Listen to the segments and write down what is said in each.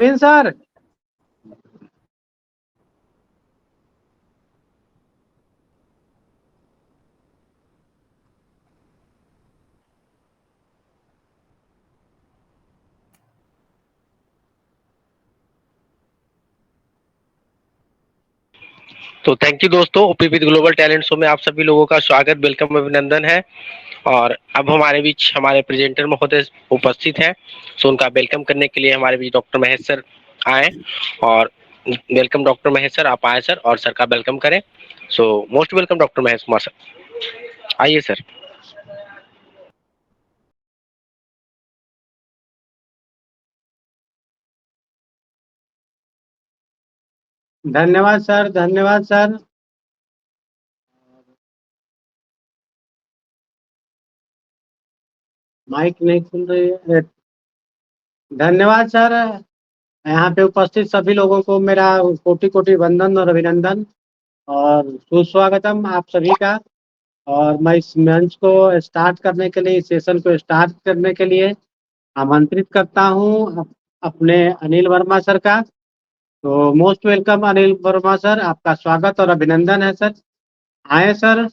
Sir. तो thank you दोस्तों, OP with global talent show में आप सभी लोगों का स्वागत, वेलकम, अभिनंदन है। और अब हमारे बीच हमारे प्रेजेंटर महोदय उपस्थित हैं, सो उनका वेलकम करने के लिए हमारे बीच डॉक्टर महेश सर आए। और वेलकम डॉक्टर महेश सर, आप आए सर और सर का वेलकम करें। So most welcome doctor Mahesh Kumar sir, आइए सर। धन्यवाद सर, धन्यवाद सर। माइक नहीं खुल रही है। धन्यवाद सर। यहाँ पे उपस्थित सभी लोगों को मेरा कोटि कोटि वंदन और अभिनंदन और सुस्वागतम आप सभी का। और मैं इस मंच को स्टार्ट करने के लिए, इस सेशन को स्टार्ट करने के लिए आमंत्रित करता हूँ अपने अनिल वर्मा सर का। तो most welcome Anil Verma sir, आपका स्वागत और अभिनंदन है सर। आए सर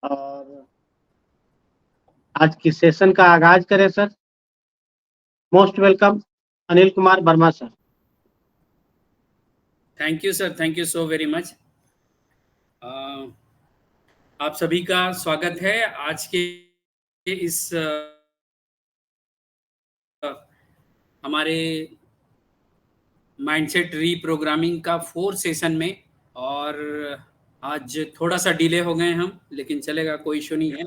और आज की सेशन का आगाज करें sir. Most welcome Anil Kumar Verma sir. Thank you sir, thank you so very much. आप सभी का स्वागत है आज के इस हमारे माइंडसेट रीप्रोग्रामिंग का 4 सेशन में। और आज थोड़ा सा डिले हो गए हम, लेकिन चलेगा, कोई इशू नहीं है।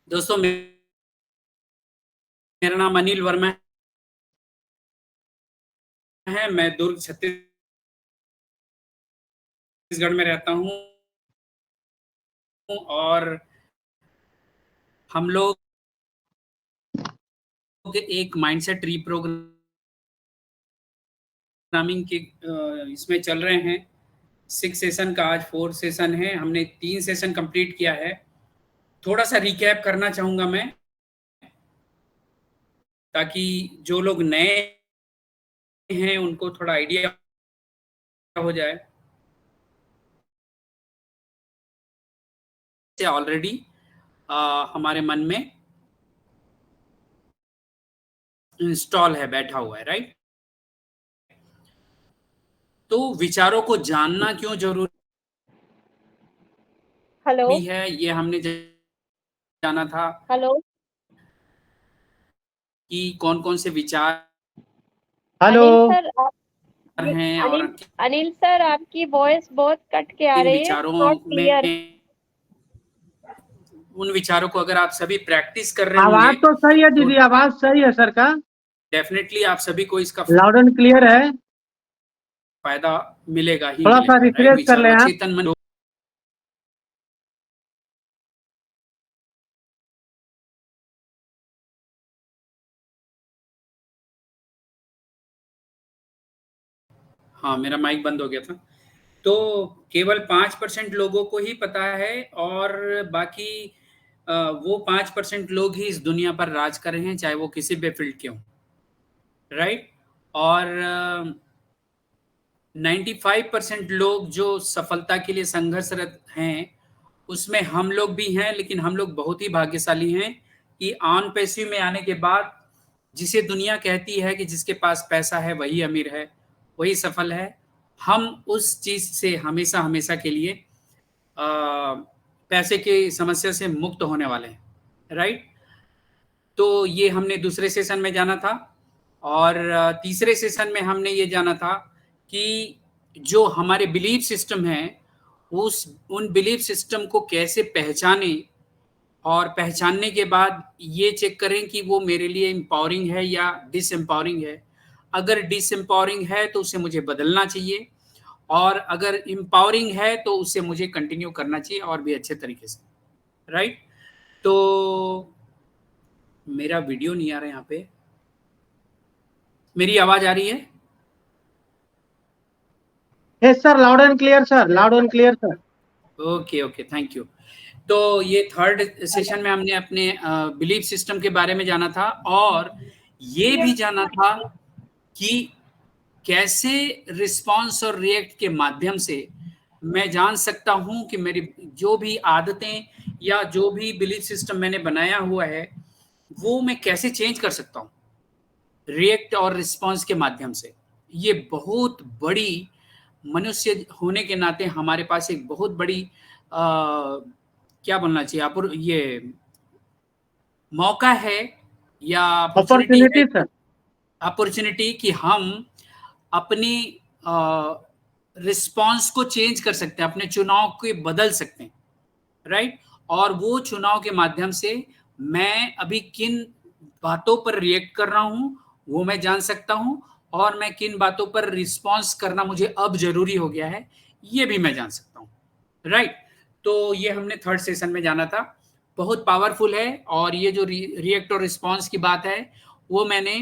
दोस्तों, मेरा नाम अनिल वर्मा है, मैं दुर्ग छत्तीसगढ़ में रहता हूँ और हम लोग एक माइंडसेट रीप्रोग्रामिंग के इसमें चल रहे हैं। 6 सेशन का आज 4 सेशन है, हमने 3 सेशन कंप्लीट किया है। थोड़ा सा रिकैप करना चाहूंगा मैं, ताकि जो लोग नए हैं उनको थोड़ा आइडिया हो जाए। ऑलरेडी हमारे मन में इंस्टॉल है, बैठा हुआ है, राइट। तो विचारों को जानना क्यों जरूरी है, ये हमने जाना था। हेलो, कि कौन कौन से विचार हेलो हैं। और अनिल सर आपकी वॉइस बहुत कट के आ रही है, विचारों नॉट क्लियर। में उन विचारों को अगर आप सभी प्रैक्टिस कर रहे आवाज होंगे तो सही है दीदी, आवाज सही है सर का, डेफिनेटली आप सभी को इसका लाउड एंड क्लियर है। फायदा मिलेगा ही थोड़ा सा मिलेगा, रिफ्रेश कर विचारों लें आप। चेतन मन। हाँ, मेरा माइक बंद हो गया था। तो केवल 5% लोगों को ही पता है, और बाकी वो 5% लोग ही इस दुनिया पर राज कर रहे हैं, चाहे वो किसी भी फील्ड के हों, राइट। और 95% लोग जो सफलता के लिए संघर्षरत हैं, उसमें हम लोग भी हैं। लेकिन हम लोग बहुत ही भाग्यशाली हैं कि ऑन पैसिव में आने के बाद, जिसे दुनिया कहती है कि जिसके पास पैसा है वही अमीर है, वही सफल है, हम उस चीज से हमेशा हमेशा के लिए पैसे की समस्या से मुक्त होने वाले हैं, राइट। तो ये हमने दूसरे सेशन में जाना था। और तीसरे सेशन में हमने ये जाना था कि जो हमारे बिलीफ सिस्टम है, उन बिलीफ सिस्टम को कैसे पहचाने, और पहचानने के बाद ये चेक करें कि वो मेरे लिए एम्पावरिंग है या डिसएम्पावरिंग है। अगर डिसएम्पावरिंग है तो उसे मुझे बदलना चाहिए, और अगर एम्पावरिंग है तो उसे मुझे कंटिन्यू करना चाहिए और भी अच्छे तरीके से, राइट। तो मेरा वीडियो नहीं आ रहा है यहाँ पे, मेरी आवाज आ रही है? Yes sir, loud and clear sir, loud and clear sir. Okay okay, thank you. तो ये थर्ड सेशन में हमने अपने बिलीफ सिस्टम के बारे में जाना था और ये भी जाना था कि कैसे रिस्पॉन्स और रिएक्ट के माध्यम से मैं जान सकता हूं कि मेरी जो भी आदतें या जो भी बिलीफ सिस्टम मैंने बनाया हुआ है वो मैं कैसे चेंज कर सकता हूं रिएक्ट और रिस्पॉन्स के माध्यम से। ये बहुत बड़ी, मनुष्य होने के नाते हमारे पास एक बहुत बड़ी क्या बोलना चाहिए आप, ये मौका है या अपॉर्चुनिटी है, सर, अपॉर्चुनिटी कि हम अपनी रिस्पॉन्स को चेंज कर सकते हैं, अपने चुनाव को बदल सकते हैं, राइट। और वो चुनाव के माध्यम से मैं अभी किन बातों पर रिएक्ट कर रहा हूं वो मैं जान सकता हूं और मैं किन बातों पर रिस्पॉन्स करना मुझे अब जरूरी हो गया है ये भी मैं जान सकता हूं, राइट। तो ये हमने थर्ड सेशन में जाना था, बहुत पावरफुल है। और ये जो रिएक्ट और रिस्पॉन्स की बात है वो मैंने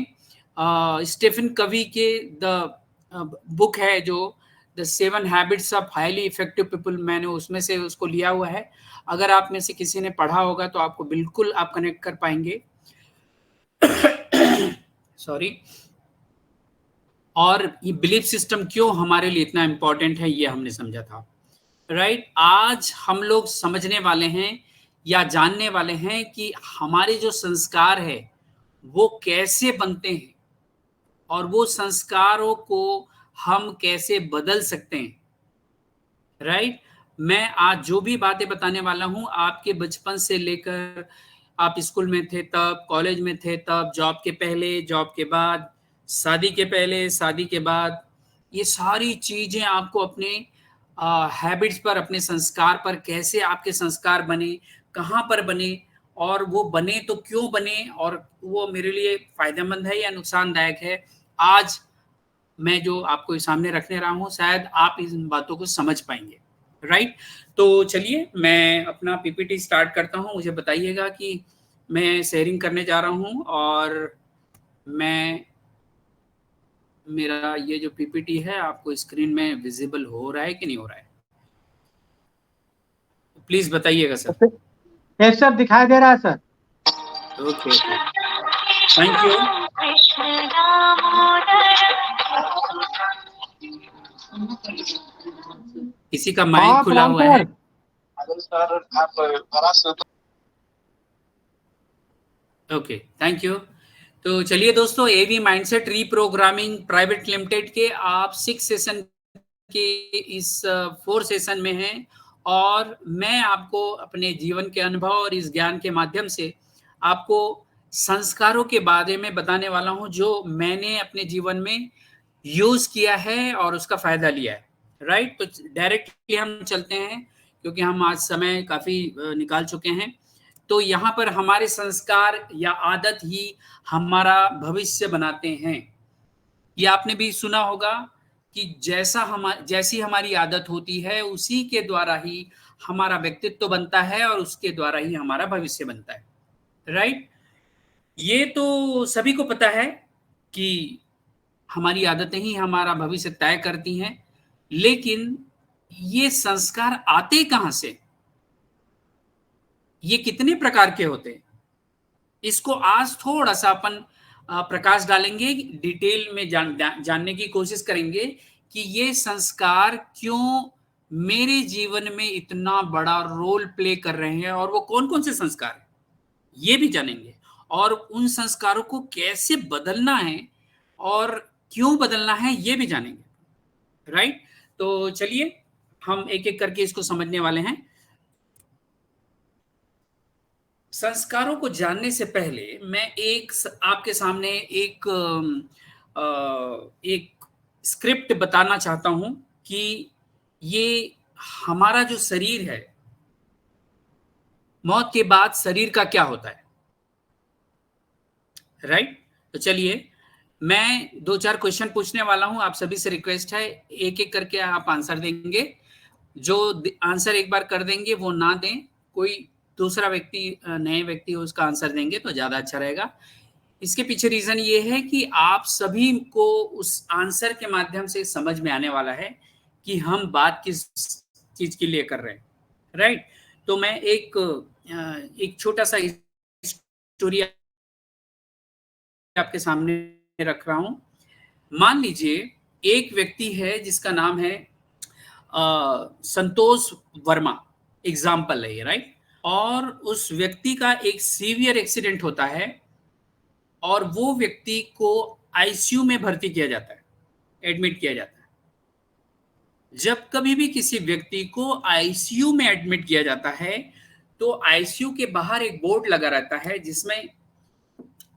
स्टीफन कवी के द बुक है जो the 7 habits of highly effective people, मैंने उसमें से उसको लिया हुआ है। अगर आप में से किसी ने पढ़ा होगा तो आपको बिल्कुल आप कनेक्ट कर पाएंगे। सॉरी। और ये बिलीफ सिस्टम क्यों हमारे लिए इतना इंपॉर्टेंट है ये हमने समझा था, राइट। आज हम लोग समझने वाले हैं या जानने वाले हैं कि हमारे जो संस्कार है वो कैसे बनते हैं और वो संस्कारों को हम कैसे बदल सकते हैं, राइट। मैं आज जो भी बातें बताने वाला हूं आपके बचपन से लेकर, आप स्कूल में थे तब, कॉलेज में थे तब, जॉब के पहले, जॉब के बाद, शादी के पहले, शादी के बाद, ये सारी चीजें आपको अपने हैबिट्स पर, अपने संस्कार पर, कैसे आपके संस्कार बने, कहाँ पर बने और वो बने तो क्यों बने और वो मेरे लिए फायदेमंद है या नुकसानदायक है, आज मैं जो आपको सामने रखने रहा हूं शायद आप इन बातों को समझ पाएंगे, राइट। तो चलिए मैं अपना पीपीटी स्टार्ट करता हूं। मुझे बताइएगा कि मैं शेयरिंग करने जा रहा हूं और मैं, मेरा ये जो पीपीटी है आपको स्क्रीन में विजिबल हो रहा है कि नहीं हो रहा है, प्लीज बताइएगा सर। यस सर, दिखाई दे रहा है सर। Okay, thank you. किसी का माइक खुला हुआ है? Okay, thank you. तो चलिए दोस्तों, एवी माइंडसेट रीप्रोग्रामिंग प्राइवेट लिमिटेड के आप 6 सेशन के इस 4 सेशन में हैं और मैं आपको अपने जीवन के अनुभव और इस ज्ञान के माध्यम से आपको संस्कारों के बारे में बताने वाला हूं जो मैंने अपने जीवन में यूज किया है और उसका फायदा लिया है, राइट। तो डायरेक्टली हम चलते हैं क्योंकि हम आज समय काफी निकाल चुके हैं। तो यहाँ पर हमारे संस्कार या आदत ही हमारा भविष्य बनाते हैं। ये आपने भी सुना होगा कि जैसी हमारी आदत होती है उसी के द्वारा ही हमारा व्यक्तित्व बनता है और उसके द्वारा ही हमारा भविष्य बनता है, राइट। ये तो सभी को पता है कि हमारी आदतें ही हमारा भविष्य तय करती हैं, लेकिन ये संस्कार आते कहां से, ये कितने प्रकार के होते हैं, इसको आज थोड़ा सा अपन प्रकाश डालेंगे, डिटेल में जानने की कोशिश करेंगे कि ये संस्कार क्यों मेरे जीवन में इतना बड़ा रोल प्ले कर रहे हैं और वो कौन कौन से संस्कार हैं ये भी जानेंगे और उन संस्कारों को कैसे बदलना है और क्यों बदलना है ये भी जानेंगे, राइट। तो चलिए हम एक एक करके इसको समझने वाले हैं। संस्कारों को जानने से पहले मैं आपके सामने एक स्क्रिप्ट बताना चाहता हूं कि ये हमारा जो शरीर है, मौत के बाद शरीर का क्या होता है, राइट। तो चलिए मैं 2-4 क्वेश्चन पूछने वाला हूं, आप सभी से रिक्वेस्ट है एक एक करके आप आंसर देंगे। जो आंसर एक बार कर देंगे वो ना दें, कोई दूसरा व्यक्ति, नए व्यक्ति उसका आंसर देंगे तो ज्यादा अच्छा रहेगा। इसके पीछे रीजन ये है कि आप सभी को उस आंसर के माध्यम से समझ में आने वाला है कि हम बात किस चीज के लिए कर रहे हैं, राइट। तो मैं एक छोटा सा स्टोरी आपके सामने रख रहा हूं। मान लीजिए एक व्यक्ति है जिसका नाम है संतोष वर्मा, एग्जाम्पल है ये, राइट। और उस व्यक्ति का एक सीवियर एक्सीडेंट होता है और वो व्यक्ति को आईसीयू में भर्ती किया जाता है, एडमिट किया जाता है। जब कभी भी किसी व्यक्ति को आईसीयू में एडमिट किया जाता है तो आईसीयू के बाहर एक बोर्ड लगा रहता है जिसमें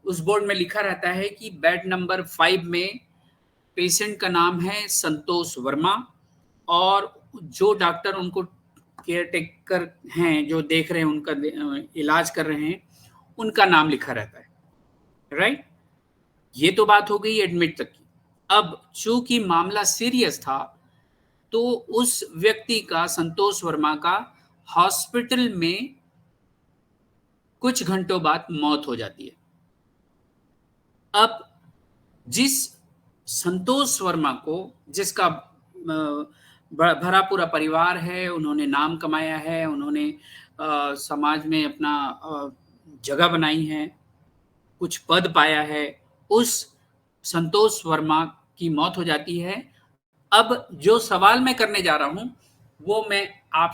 उस बोर्ड में लिखा रहता है कि बेड नंबर 5 में पेशेंट का नाम है संतोष वर्मा और जो डॉक्टर उनको केयर टेकर हैं, जो देख रहे हैं, उनका इलाज कर रहे हैं, उनका नाम लिखा रहता है, राइट। ये तो बात हो गई एडमिट तक की। अब चूंकि मामला सीरियस था तो उस व्यक्ति का, संतोष वर्मा का, हॉस्पिटल में कुछ घंटों बाद मौत हो जाती है। अब जिस संतोष वर्मा को, जिसका भरा पूरा परिवार है, उन्होंने नाम कमाया है, उन्होंने समाज में अपना जगह बनाई है, कुछ पद पाया है, उस संतोष वर्मा की मौत हो जाती है। अब जो सवाल मैं करने जा रहा हूं वो मैं आप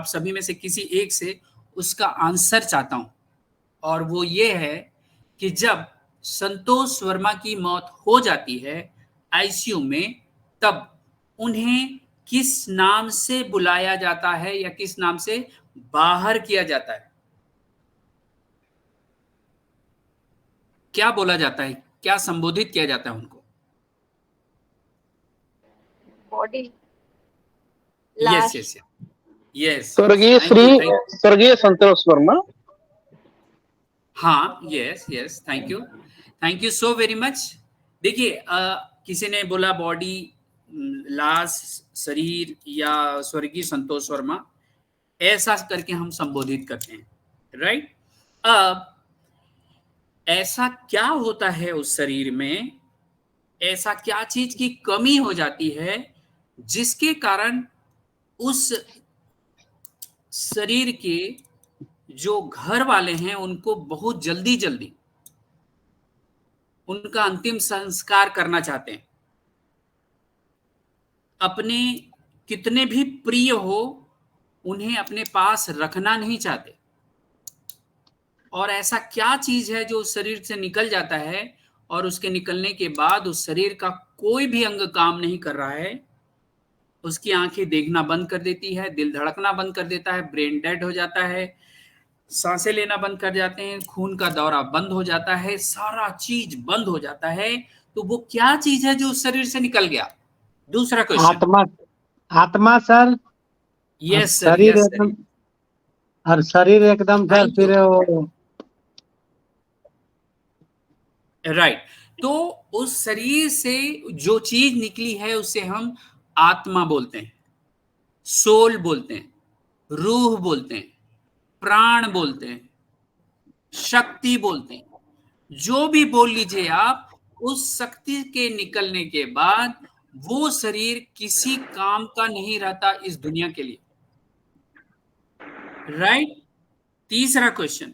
सभी में से किसी एक से उसका आंसर चाहता हूं, और वो ये है कि जब संतोष वर्मा की मौत हो जाती है आईसीयू में, तब उन्हें किस नाम से बुलाया जाता है या किस नाम से बाहर किया जाता है? क्या बोला जाता है, क्या संबोधित किया जाता है उनको? बॉडी, यस लाश। यस यस, स्वर्गीय संतोष वर्मा। हाँ, yes yes, thank you so very much. देखिए, किसी ने बोला बॉडी, लाश, शरीर या स्वर्गीय संतोष वर्मा, ऐसा करके हम संबोधित करते हैं, राइट। अब ऐसा क्या होता है उस शरीर में, ऐसा क्या चीज की कमी हो जाती है जिसके कारण उस शरीर के जो घर वाले हैं उनको बहुत जल्दी जल्दी उनका अंतिम संस्कार करना चाहते हैं। अपने कितने भी प्रिय हो, उन्हें अपने पास रखना नहीं चाहते। और ऐसा क्या चीज है जो उस शरीर से निकल जाता है और उसके निकलने के बाद उस शरीर का कोई भी अंग काम नहीं कर रहा है, उसकी आंखें देखना बंद कर देती है, दिल धड़कना बंद कर देता है, ब्रेन डेड हो जाता है, सांसें लेना बंद कर जाते हैं, खून का दौरा बंद हो जाता है, सारा चीज बंद हो जाता है। तो वो क्या चीज है जो उस शरीर से निकल गया? दूसरा क्वेश्चन। आत्मा। आत्मा सर। यस सर, शरीर यस एकदम, सर, और शरीर एकदम सर थैंक यू, फिर वो। राइट। तो उस शरीर से जो चीज निकली है उसे हम आत्मा बोलते हैं, सोल बोलते हैं, रूह बोलते हैं, प्राण बोलते हैं, शक्ति बोलते हैं, जो भी बोल लीजिए आप। उस शक्ति के निकलने के बाद वो शरीर किसी काम का नहीं रहता इस दुनिया के लिए, राइट। तीसरा क्वेश्चन,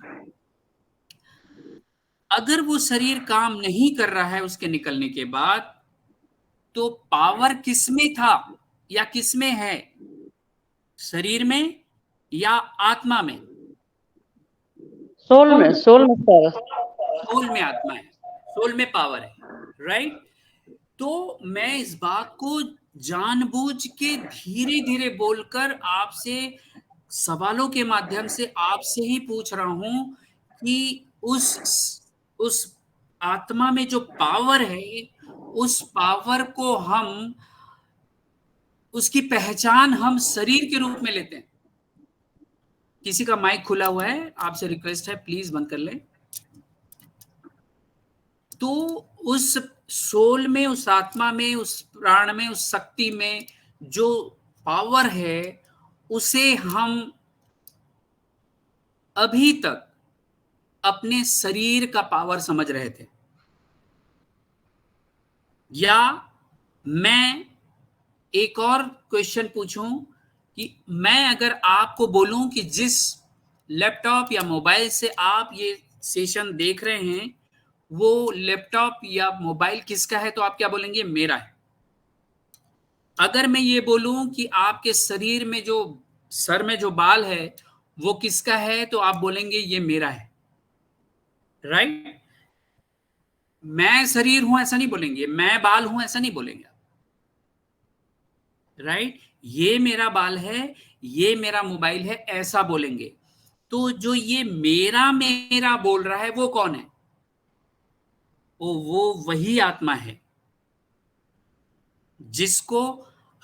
अगर वो शरीर काम नहीं कर रहा है उसके निकलने के बाद, तो पावर किसमें था या किसमें है? शरीर में या आत्मा में? सोल में सर। सोल में आत्मा है, सोल में पावर है, राइट। तो मैं इस बात को जानबूझ के धीरे धीरे बोलकर आपसे सवालों के माध्यम से आपसे ही पूछ रहा हूं कि उस आत्मा में जो पावर है, उस पावर को हम, उसकी पहचान हम शरीर के रूप में लेते हैं। किसी का माइक खुला हुआ है, आपसे रिक्वेस्ट है प्लीज बंद कर लें। तो उस सोल में, उस आत्मा में, उस प्राण में, उस शक्ति में जो पावर है, उसे हम अभी तक अपने शरीर का पावर समझ रहे थे। या मैं एक और क्वेश्चन पूछूं कि मैं अगर आपको बोलूं कि जिस लैपटॉप या मोबाइल से आप ये सेशन देख रहे हैं वो लैपटॉप या मोबाइल किसका है, तो आप क्या बोलेंगे? मेरा है। अगर मैं ये बोलूं कि आपके शरीर में जो सर में जो बाल है वो किसका है, तो आप बोलेंगे ये मेरा है। राइट? मैं शरीर हूं ऐसा नहीं बोलेंगे, मैं बाल हूं ऐसा नहीं बोलेंगे। राइट? ये मेरा बाल है, ये मेरा मोबाइल है, ऐसा बोलेंगे। तो जो ये मेरा मेरा बोल रहा है वो कौन है? वो वही आत्मा है जिसको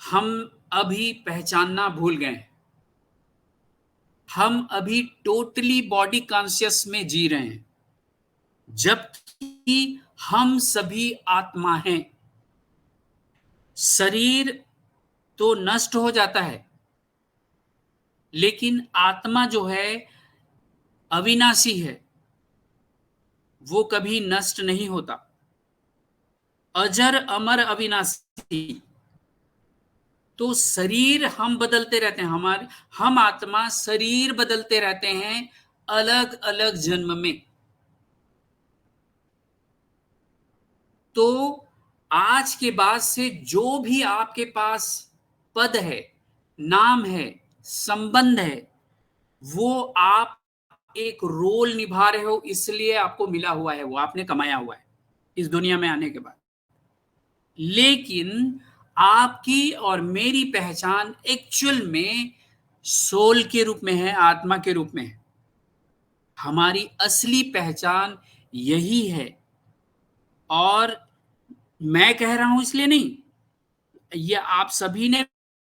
हम अभी पहचानना भूल गए। हम अभी टोटली बॉडी कॉन्शियस में जी रहे हैं, जबकि हम सभी आत्मा हैं। शरीर तो नष्ट हो जाता है, लेकिन आत्मा जो है अविनाशी है, वो कभी नष्ट नहीं होता। अजर अमर अविनाशी। तो शरीर हम बदलते रहते हैं, हम आत्मा शरीर बदलते रहते हैं अलग अलग जन्म में। तो आज के बाद से जो भी आपके पास पद है, नाम है, संबंध है, वो आप एक रोल निभा रहे हो, इसलिए आपको मिला हुआ है, वो आपने कमाया हुआ है इस दुनिया में आने के बाद। लेकिन आपकी और मेरी पहचान एक्चुअल में सोल के रूप में है, आत्मा के रूप में है। हमारी असली पहचान यही है। और मैं कह रहा हूं इसलिए नहीं, ये आप सभी ने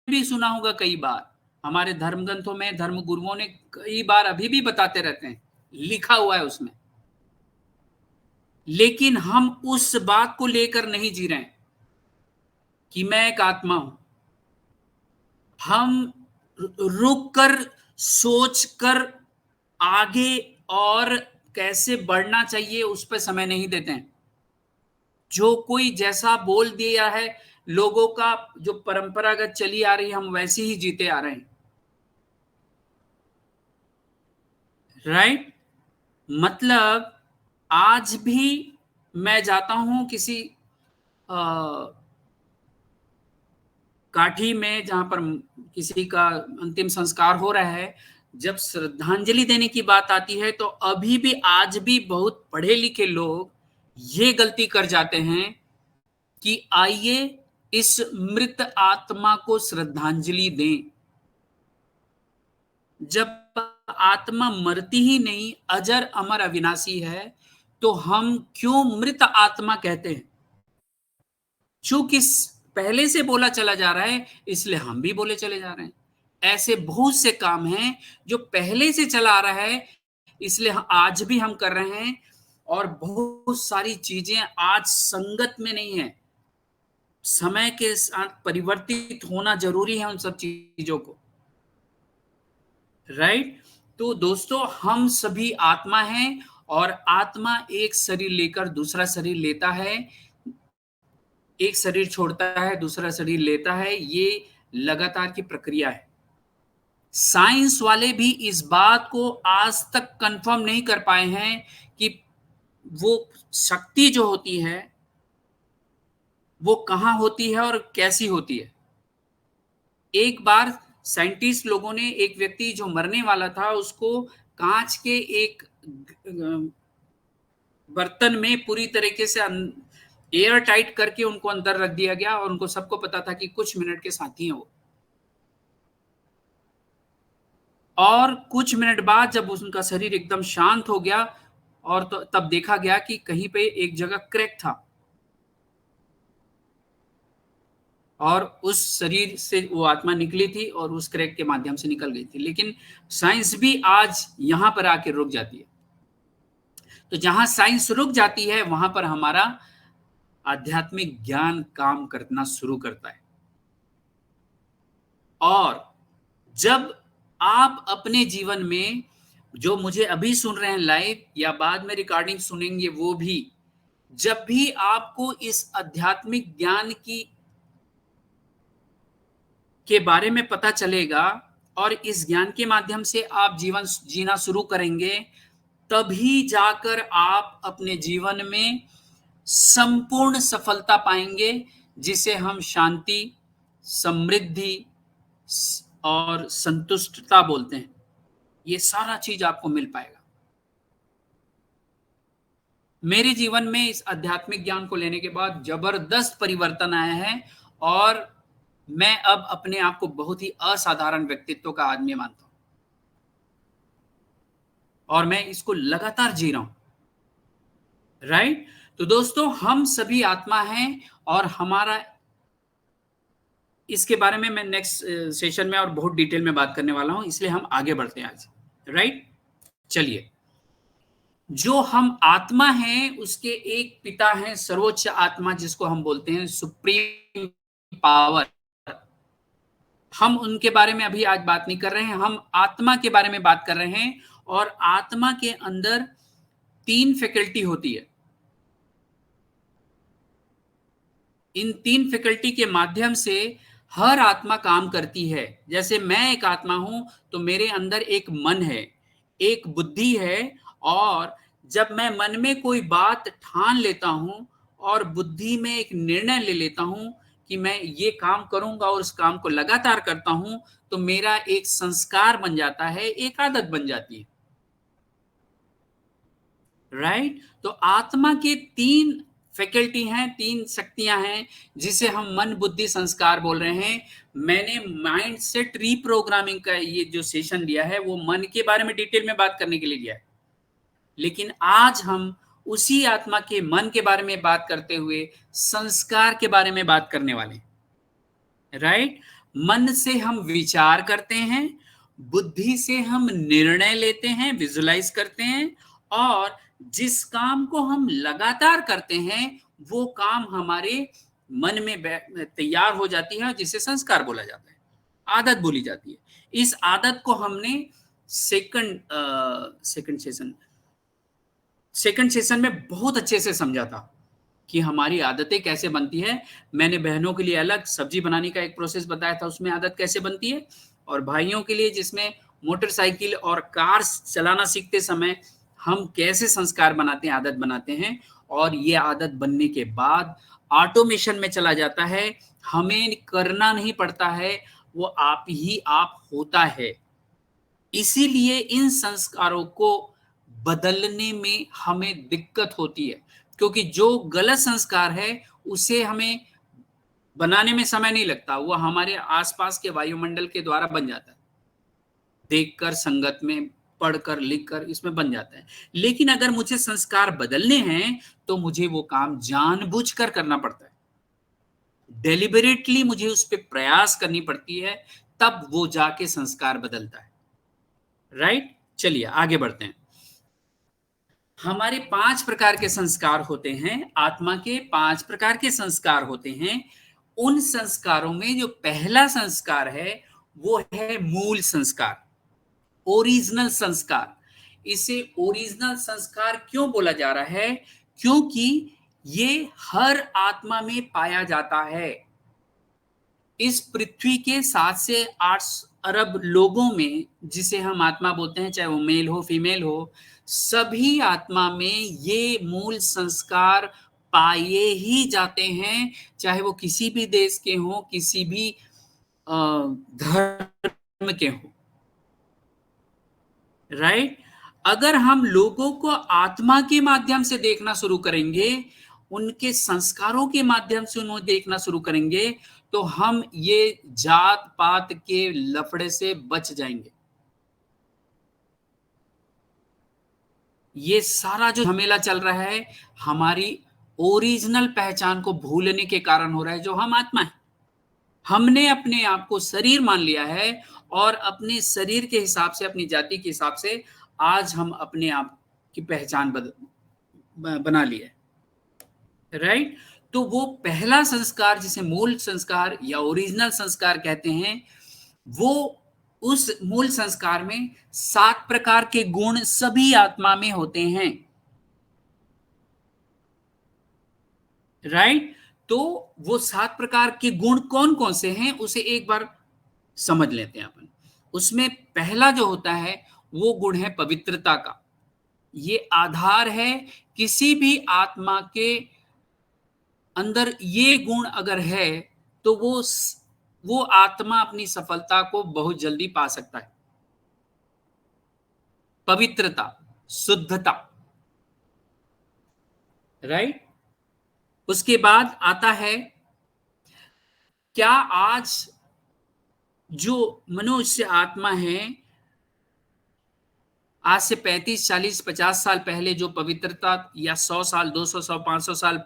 भी सुना होगा कई बार। हमारे धर्म ग्रंथों में धर्म गुरुओं ने कई बार अभी भी बताते रहते हैं, लिखा हुआ है उसमें। लेकिन हम उस बात को लेकर नहीं जी रहे हैं कि मैं एक आत्मा हूं। हम रुक कर सोच कर आगे और कैसे बढ़ना चाहिए उस पर समय नहीं देते हैं। जो कोई जैसा बोल दिया है, लोगों का जो परंपरागत चली आ रही है, हम वैसे ही जीते आ रहे हैं। राइट? मतलब आज भी मैं जाता हूं किसी काठी में जहां पर किसी का अंतिम संस्कार हो रहा है, जब श्रद्धांजलि देने की बात आती है तो अभी भी आज भी बहुत पढ़े लिखे लोग ये गलती कर जाते हैं कि आइए इस मृत आत्मा को श्रद्धांजलि दें। जब आत्मा मरती ही नहीं, अजर अमर अविनाशी है, तो हम क्यों मृत आत्मा कहते हैं? चूंकि पहले से बोला चला जा रहा है, इसलिए हम भी बोले चले जा रहे हैं। ऐसे बहुत से काम हैं जो पहले से चला आ रहा है, इसलिए आज भी हम कर रहे हैं। और बहुत सारी चीजें आज संगत में नहीं है। समय के साथ परिवर्तित होना जरूरी है उन सब चीजों को। राइट? तो दोस्तों, हम सभी आत्मा हैं और आत्मा एक शरीर लेकर दूसरा शरीर लेता है, एक शरीर छोड़ता है, दूसरा शरीर लेता है। ये लगातार की प्रक्रिया है। साइंस वाले भी इस बात को आज तक कंफर्म नहीं कर पाए हैं कि वो शक्ति जो होती है वो कहां होती है और कैसी होती है। एक बार साइंटिस्ट लोगों ने एक व्यक्ति जो मरने वाला था उसको कांच के एक बर्तन में पूरी तरीके से एयर टाइट करके उनको अंदर रख दिया गया और उनको सबको पता था कि कुछ मिनट के साथ ही है वो। और कुछ मिनट बाद जब उनका शरीर एकदम शांत हो गया और तो तब देखा गया कि कहीं पे एक जगह क्रैक था और उस शरीर से वो आत्मा निकली थी और उस क्रैक के माध्यम से निकल गई थी। लेकिन साइंस भी आज यहां पर आके रुक जाती है। तो जहां साइंस रुक जाती है वहां पर हमारा आध्यात्मिक ज्ञान काम करना शुरू करता है। और जब आप अपने जीवन में, जो मुझे अभी सुन रहे हैं लाइव या बाद में रिकॉर्डिंग सुनेंगे वो भी, जब भी आपको इस आध्यात्मिक ज्ञान की के बारे में पता चलेगा और इस ज्ञान के माध्यम से आप जीवन जीना शुरू करेंगे, तभी जाकर आप अपने जीवन में संपूर्ण सफलता पाएंगे, जिसे हम शांति, समृद्धि और संतुष्टता बोलते हैं। ये सारा चीज आपको मिल पाएगा। मेरे जीवन में इस आध्यात्मिक ज्ञान को लेने के बाद जबरदस्त परिवर्तन आया है और मैं अब अपने आप को बहुत ही असाधारण व्यक्तित्व का आदमी मानता हूं और मैं इसको लगातार जी रहा हूं। राइट? तो दोस्तों, हम सभी आत्मा हैं और हमारा इसके बारे में मैं नेक्स्ट सेशन में और बहुत डिटेल में बात करने वाला हूं, इसलिए हम आगे बढ़ते हैं आज। राइट? चलिए, जो हम आत्मा हैं उसके एक पिता हैं, सर्वोच्च आत्मा, जिसको हम बोलते हैं सुप्रीम पावर। हम उनके बारे में अभी आज बात नहीं कर रहे हैं, हम आत्मा के बारे में बात कर रहे हैं। और आत्मा के अंदर 3 फैकल्टी होती है। इन 3 फैकल्टी के माध्यम से हर आत्मा काम करती है। जैसे मैं एक आत्मा हूं तो मेरे अंदर एक मन है, एक बुद्धि है, और जब मैं मन में कोई बात ठान लेता हूं और बुद्धि में एक निर्णय ले लेता हूं कि मैं ये काम करूंगा और उस काम को लगातार करता हूं, तो मेरा एक संस्कार बन जाता है, एक आदत बन जाती है। राइट? तो आत्मा के 3 फैकल्टी हैं, 3 शक्तियां हैं, जिसे हम मन, बुद्धि, संस्कार बोल रहे हैं। मैंने माइंड सेट रीप्रोग्रामिंग का ये जो सेशन लिया है वो मन के बारे में डिटेल में बात करने के लिए लिया है, लेकिन आज हम उसी आत्मा के मन के बारे में बात करते हुए संस्कार के बारे में बात करने वाले हैं। राइट? मन से हम विचार करते हैं, बुद्धि से हम निर्णय लेते हैं, विजुलाइज करते हैं, और जिस काम को हम लगातार करते हैं वो काम हमारे मन में तैयार हो जाती है, जिसे संस्कार बोला जाता है, आदत बोली जाती है। इस आदत को हमने सेकंड सेशन में बहुत अच्छे से समझा था कि हमारी आदतें कैसे बनती है। मैंने बहनों के लिए अलग सब्जी बनाने का एक प्रोसेस बताया था, उसमें आदत कैसे बनती है, और भाइयों के लिए जिसमें मोटरसाइकिल और कार चलाना सीखते समय हम कैसे संस्कार बनाते हैं, आदत बनाते हैं, और ये आदत बनने के बाद ऑटोमेशन में चला जाता है, हमें करना नहीं पड़ता है, वो आप ही आप होता है। इसीलिए इन संस्कारों को बदलने में हमें दिक्कत होती है, क्योंकि जो गलत संस्कार है उसे हमें बनाने में समय नहीं लगता, वो हमारे आसपास के वायुमंडल के द्वारा बन जाता है, देखकर, संगत में, पढ़कर, लिखकर, इसमें बन जाता है। लेकिन अगर मुझे संस्कार बदलने हैं तो मुझे वो काम जानबूझकर करना पड़ता है, डेलिबरेटली मुझे उस पर प्रयास करनी पड़ती है, तब वो जाके संस्कार बदलता है। राइट? चलिए आगे बढ़ते हैं। हमारे 5 प्रकार के संस्कार होते हैं, आत्मा के 5 प्रकार के संस्कार होते हैं। उन संस्कारों में जो पहला संस्कार है वो है मूल संस्कार, ओरिजिनल संस्कार। इसे ओरिजिनल संस्कार क्यों बोला जा रहा है? क्योंकि ये हर आत्मा में पाया जाता है। इस पृथ्वी के 7 से 8 अरब लोगों में, जिसे हम आत्मा बोलते हैं, चाहे वो मेल हो फीमेल हो, सभी आत्मा में ये मूल संस्कार पाए ही जाते हैं, चाहे वो किसी भी देश के हो, किसी भी धर्म के हो। राइट? अगर हम लोगों को आत्मा के माध्यम से देखना शुरू करेंगे, उनके संस्कारों के माध्यम से उन्हें देखना शुरू करेंगे, तो हम ये जात पात के लफड़े से बच जाएंगे। ये सारा जो झमेला चल रहा है हमारी ओरिजिनल पहचान को भूलने के कारण हो रहा है, जो हम आत्मा है। हमने अपने आप को शरीर मान लिया है और अपने शरीर के हिसाब से, अपनी जाति के हिसाब से आज हम अपने आप की पहचान बना ली है। राइट? तो वो पहला संस्कार, जिसे मूल संस्कार या ओरिजिनल संस्कार कहते हैं, वो उस मूल संस्कार में 7 प्रकार के गुण सभी आत्मा में होते हैं। राइट? तो वो 7 प्रकार के गुण कौन कौन से हैं उसे एक बार समझ लेते हैं अपन। उसमें पहला जो होता है वो गुण है पवित्रता का। ये आधार है किसी भी आत्मा के अंदर। ये गुण अगर है तो वो आत्मा अपनी सफलता को बहुत जल्दी पा सकता है। पवित्रता, शुद्धता, राइट। उसके बाद आता है, क्या आज जो मनुष्य आत्मा है, आज से 35, 40, 50 साल पहले जो पवित्रता, या 100 साल, 200 साल, 500 साल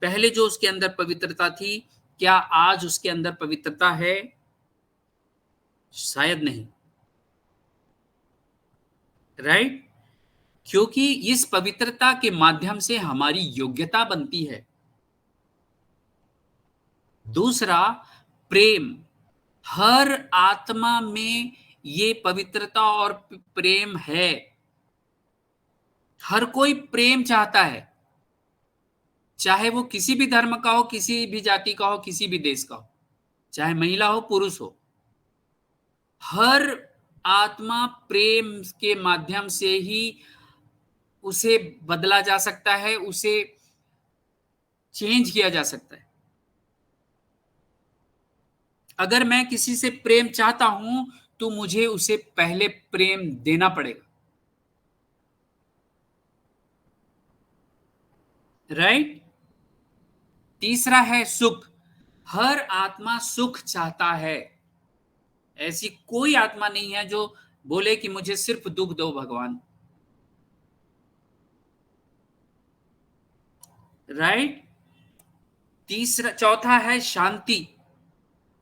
पहले जो उसके अंदर पवित्रता थी, क्या आज उसके अंदर पवित्रता है? शायद नहीं, राइट। क्योंकि इस पवित्रता के माध्यम से हमारी योग्यता बनती है। दूसरा, प्रेम। हर आत्मा में ये पवित्रता और प्रेम है। हर कोई प्रेम चाहता है, चाहे वो किसी भी धर्म का हो, किसी भी जाति का हो, किसी भी देश का हो, चाहे महिला हो, पुरुष हो। हर आत्मा प्रेम के माध्यम से ही उसे बदला जा सकता है, उसे चेंज किया जा सकता है। अगर मैं किसी से प्रेम चाहता हूं तो मुझे उसे पहले प्रेम देना पड़ेगा, राइट। तीसरा है सुख। हर आत्मा सुख चाहता है। ऐसी कोई आत्मा नहीं है जो बोले कि मुझे सिर्फ दुख दो भगवान, राइट। चौथा है शांति।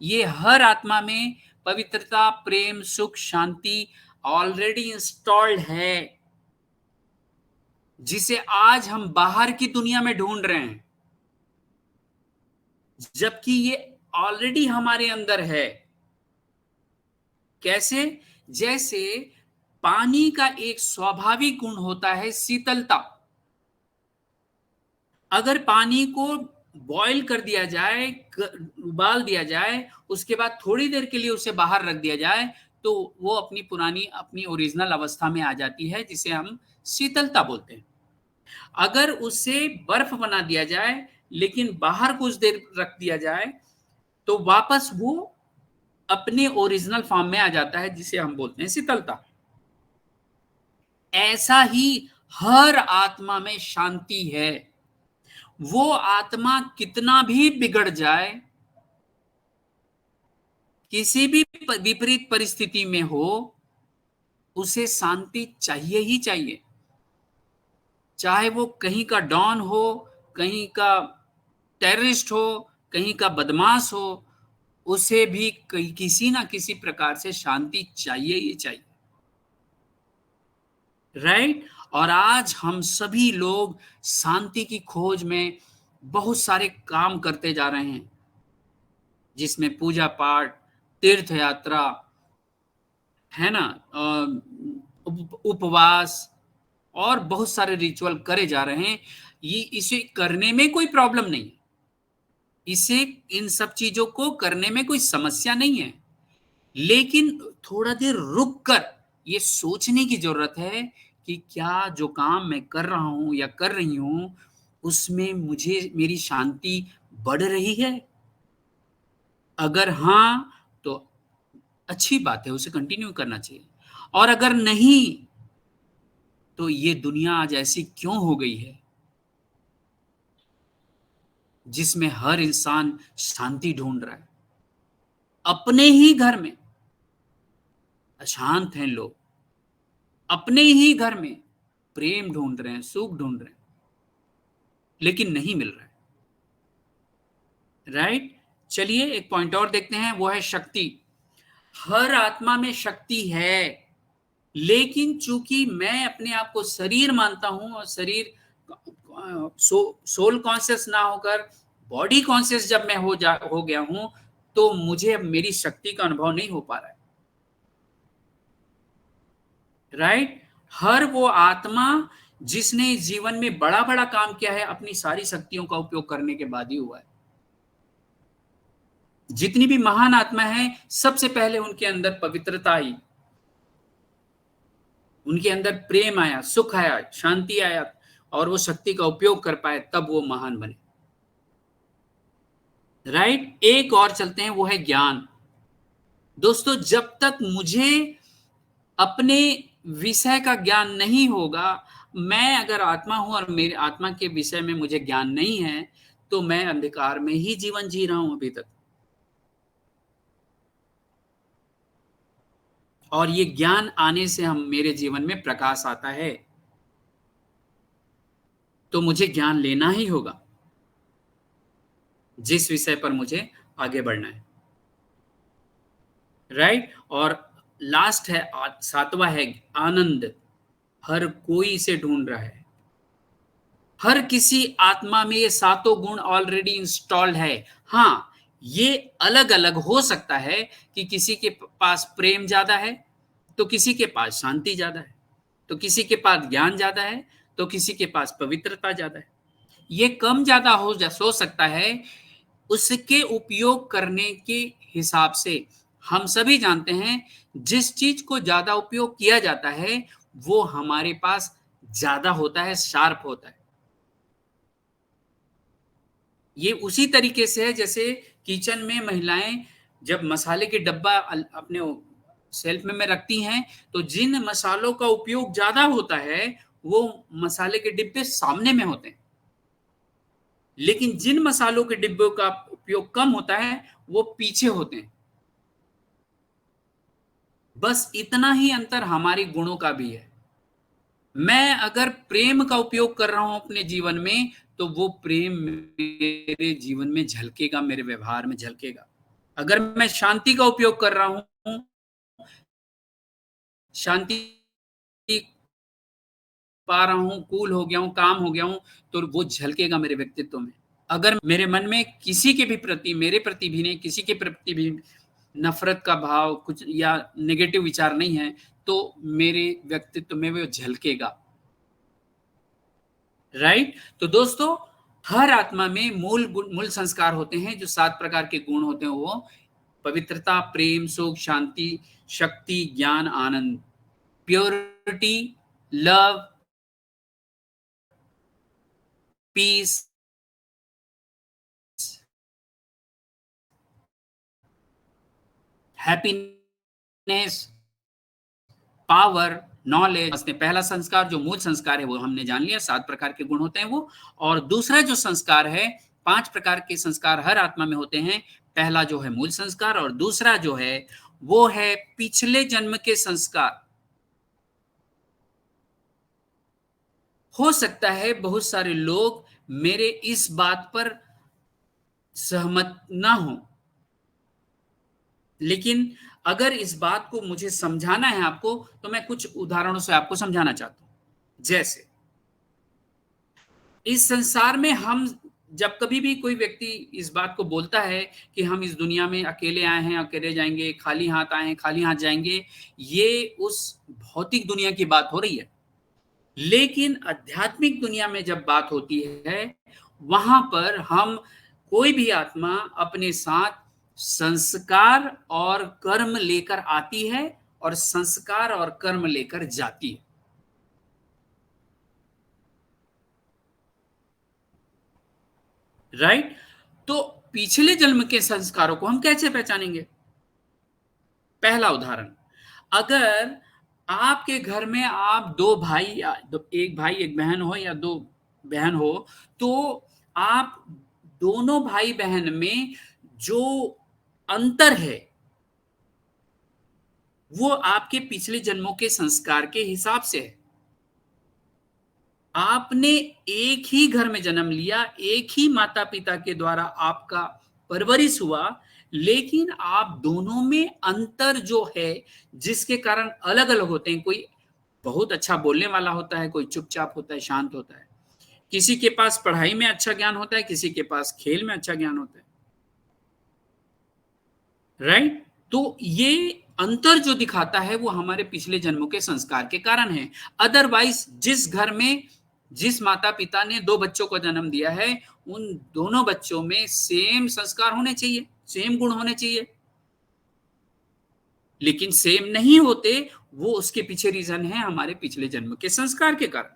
ये हर आत्मा में पवित्रता, प्रेम, सुख, शांति ऑलरेडी इंस्टॉल्ड है, जिसे आज हम बाहर की दुनिया में ढूंढ रहे हैं, जबकि ये ऑलरेडी हमारे अंदर है। कैसे? जैसे पानी का एक स्वाभाविक गुण होता है शीतलता। अगर पानी को बॉईल कर दिया जाए, उबाल दिया जाए, उसके बाद थोड़ी देर के लिए उसे बाहर रख दिया जाए, तो वो अपनी ओरिजिनल अवस्था में आ जाती है, जिसे हम शीतलता बोलते हैं। अगर उसे बर्फ बना दिया जाए लेकिन बाहर कुछ देर रख दिया जाए, तो वापस वो अपने ओरिजिनल फॉर्म में आ जाता है, जिसे हम बोलते हैं शीतलता। ऐसा ही हर आत्मा में शांति है। वो आत्मा कितना भी बिगड़ जाए, किसी भी विपरीत परिस्थिति में हो, उसे शांति चाहिए ही चाहिए। चाहे वो कहीं का डॉन हो, कहीं का टेररिस्ट हो, कहीं का बदमाश हो, उसे भी किसी ना किसी प्रकार से शांति चाहिए ही चाहिए, राइट। और आज हम सभी लोग शांति की खोज में बहुत सारे काम करते जा रहे हैं, जिसमें पूजा पाठ, तीर्थ यात्रा, है ना, उपवास और बहुत सारे रिचुअल करे जा रहे हैं। ये इसे करने में कोई प्रॉब्लम नहीं, इसे इन सब चीजों को करने में कोई समस्या नहीं है, लेकिन थोड़ा देर रुक कर ये सोचने की जरूरत है कि क्या जो काम मैं कर रहा हूं या कर रही हूं, उसमें मुझे मेरी शांति बढ़ रही है। अगर हाँ, तो अच्छी बात है, उसे कंटिन्यू करना चाहिए। और अगर नहीं, तो ये दुनिया आज ऐसी क्यों हो गई है, जिसमें हर इंसान शांति ढूंढ रहा है। अपने ही घर में अशांत हैं लोग, अपने ही घर में प्रेम ढूंढ रहे हैं, सुख ढूंढ रहे हैं, लेकिन नहीं मिल रहा है, राइट। चलिए एक पॉइंट और देखते हैं, वो है शक्ति। हर आत्मा में शक्ति है, लेकिन चूंकि मैं अपने आप को शरीर मानता हूं, और शरीर सोल कॉन्शियस ना होकर बॉडी कॉन्शियस जब मैं हो गया हूं, तो मुझे अब मेरी शक्ति का अनुभव नहीं हो पा रहा है, राइट। हर वो आत्मा जिसने जीवन में बड़ा बड़ा काम किया है, अपनी सारी शक्तियों का उपयोग करने के बाद ही हुआ है। जितनी भी महान आत्मा है, सबसे पहले उनके अंदर पवित्रता आई, उनके अंदर प्रेम आया, सुख आया, शांति आया, और वो शक्ति का उपयोग कर पाए, तब वो महान बने। राइट? एक और चलते हैं, वो है ज्ञान। दोस्तों, जब तक मुझे अपने विषय का ज्ञान नहीं होगा, मैं अगर आत्मा हूं और मेरी आत्मा के विषय में मुझे ज्ञान नहीं है, तो मैं अंधकार में ही जीवन जी रहा हूं अभी तक। और ये ज्ञान आने से हम मेरे जीवन में प्रकाश आता है, तो मुझे ज्ञान लेना ही होगा जिस विषय पर मुझे आगे बढ़ना है। राइट? और लास्ट है, 7वां है आनंद। हर कोई इसे ढूंढ रहा है, हर किसी आत्मा में ये 7 गुण ऑलरेडी इंस्टॉल्ड है। हाँ, ये अलग अलग हो सकता है कि किसी के पास प्रेम ज्यादा है तो किसी के पास शांति ज्यादा है, तो किसी के पास ज्ञान ज्यादा है तो किसी के पास पवित्रता ज्यादा है। ये कम ज्यादा हो सकता है, उसके उपयोग करने के हिसाब से। हम सभी जानते हैं, जिस चीज को ज्यादा उपयोग किया जाता है वो हमारे पास ज्यादा होता है, शार्प होता है। ये उसी तरीके से है जैसे किचन में महिलाएं जब मसाले के डब्बा अपने सेल्फ में रखती हैं, तो जिन मसालों का उपयोग ज्यादा होता है वो मसाले के डिब्बे सामने में होते हैं, लेकिन जिन मसालों के डिब्बों का उपयोग कम होता है वो पीछे होते हैं। बस इतना ही अंतर हमारे गुणों का भी है। मैं अगर प्रेम का उपयोग कर रहा हूं अपने जीवन में, तो वो प्रेम मेरे जीवन में झलकेगा, मेरे व्यवहार में झलकेगा। अगर मैं शांति का उपयोग कर रहा हूं, शांति पा रहा हूं, कूल हो गया हूं, काम हो गया हूं, तो वो झलकेगा मेरे व्यक्तित्व में। अगर मेरे मन में किसी के भी प्रति, मेरे प्रति भी नहीं, किसी के प्रति भी नफरत का भाव कुछ या नेगेटिव विचार नहीं है, तो मेरे व्यक्तित्व में वो झलकेगा। राइट? तो दोस्तों, हर आत्मा में मूल संस्कार होते हैं, जो 7 प्रकार के गुण होते हैं, वो पवित्रता, प्रेम, सुख, शांति, शक्ति, ज्ञान, आनंद, purity, love, peace, happiness, power, knowledge. पहला संस्कार जो मूल संस्कार है वो हमने जान लिया, 7 प्रकार के गुण होते हैं वो। और दूसरा जो संस्कार है, 5 प्रकार के संस्कार हर आत्मा में होते हैं। पहला जो है मूल संस्कार, और दूसरा जो है वो है पिछले जन्म के संस्कार। हो सकता है बहुत सारे लोग मेरे इस बात पर सहमत ना हो, लेकिन अगर इस बात को मुझे समझाना है आपको, तो मैं कुछ उदाहरणों से आपको समझाना चाहता हूं। जैसे इस संसार में हम जब कभी भी कोई व्यक्ति इस बात को बोलता है कि हम इस दुनिया में अकेले आए हैं, अकेले जाएंगे, खाली हाथ आए हैं, खाली हाथ जाएंगे, ये उस भौतिक दुनिया की बात हो रही है। लेकिन आध्यात्मिक दुनिया में जब बात होती है, वहां पर हम कोई भी आत्मा अपने साथ संस्कार और कर्म लेकर आती है और संस्कार और कर्म लेकर जाती है। राइट? तो पिछले जन्म के संस्कारों को हम कैसे पहचानेंगे? पहला उदाहरण, अगर आपके घर में आप 2 भाई, एक भाई एक बहन हो या 2 बहन हो, तो आप दोनों भाई बहन में जो अंतर है वो आपके पिछले जन्मों के संस्कार के हिसाब से है। आपने एक ही घर में जन्म लिया, एक ही माता पिता के द्वारा आपका परवरिश हुआ, लेकिन आप दोनों में अंतर जो है, जिसके कारण अलग अलग होते हैं। कोई बहुत अच्छा बोलने वाला होता है, कोई चुपचाप होता है, शांत होता है। किसी के पास पढ़ाई में अच्छा ज्ञान होता है, किसी के पास खेल में अच्छा ज्ञान होता है। राइट? तो ये अंतर जो दिखाता है वो हमारे पिछले जन्मों के संस्कार के कारण है। अदरवाइज जिस घर में जिस माता पिता ने 2 बच्चों को जन्म दिया है, उन दोनों बच्चों में सेम संस्कार होने चाहिए, सेम गुण होने चाहिए, लेकिन सेम नहीं होते। वो उसके पीछे रीजन है हमारे पिछले जन्म के संस्कार के कारण।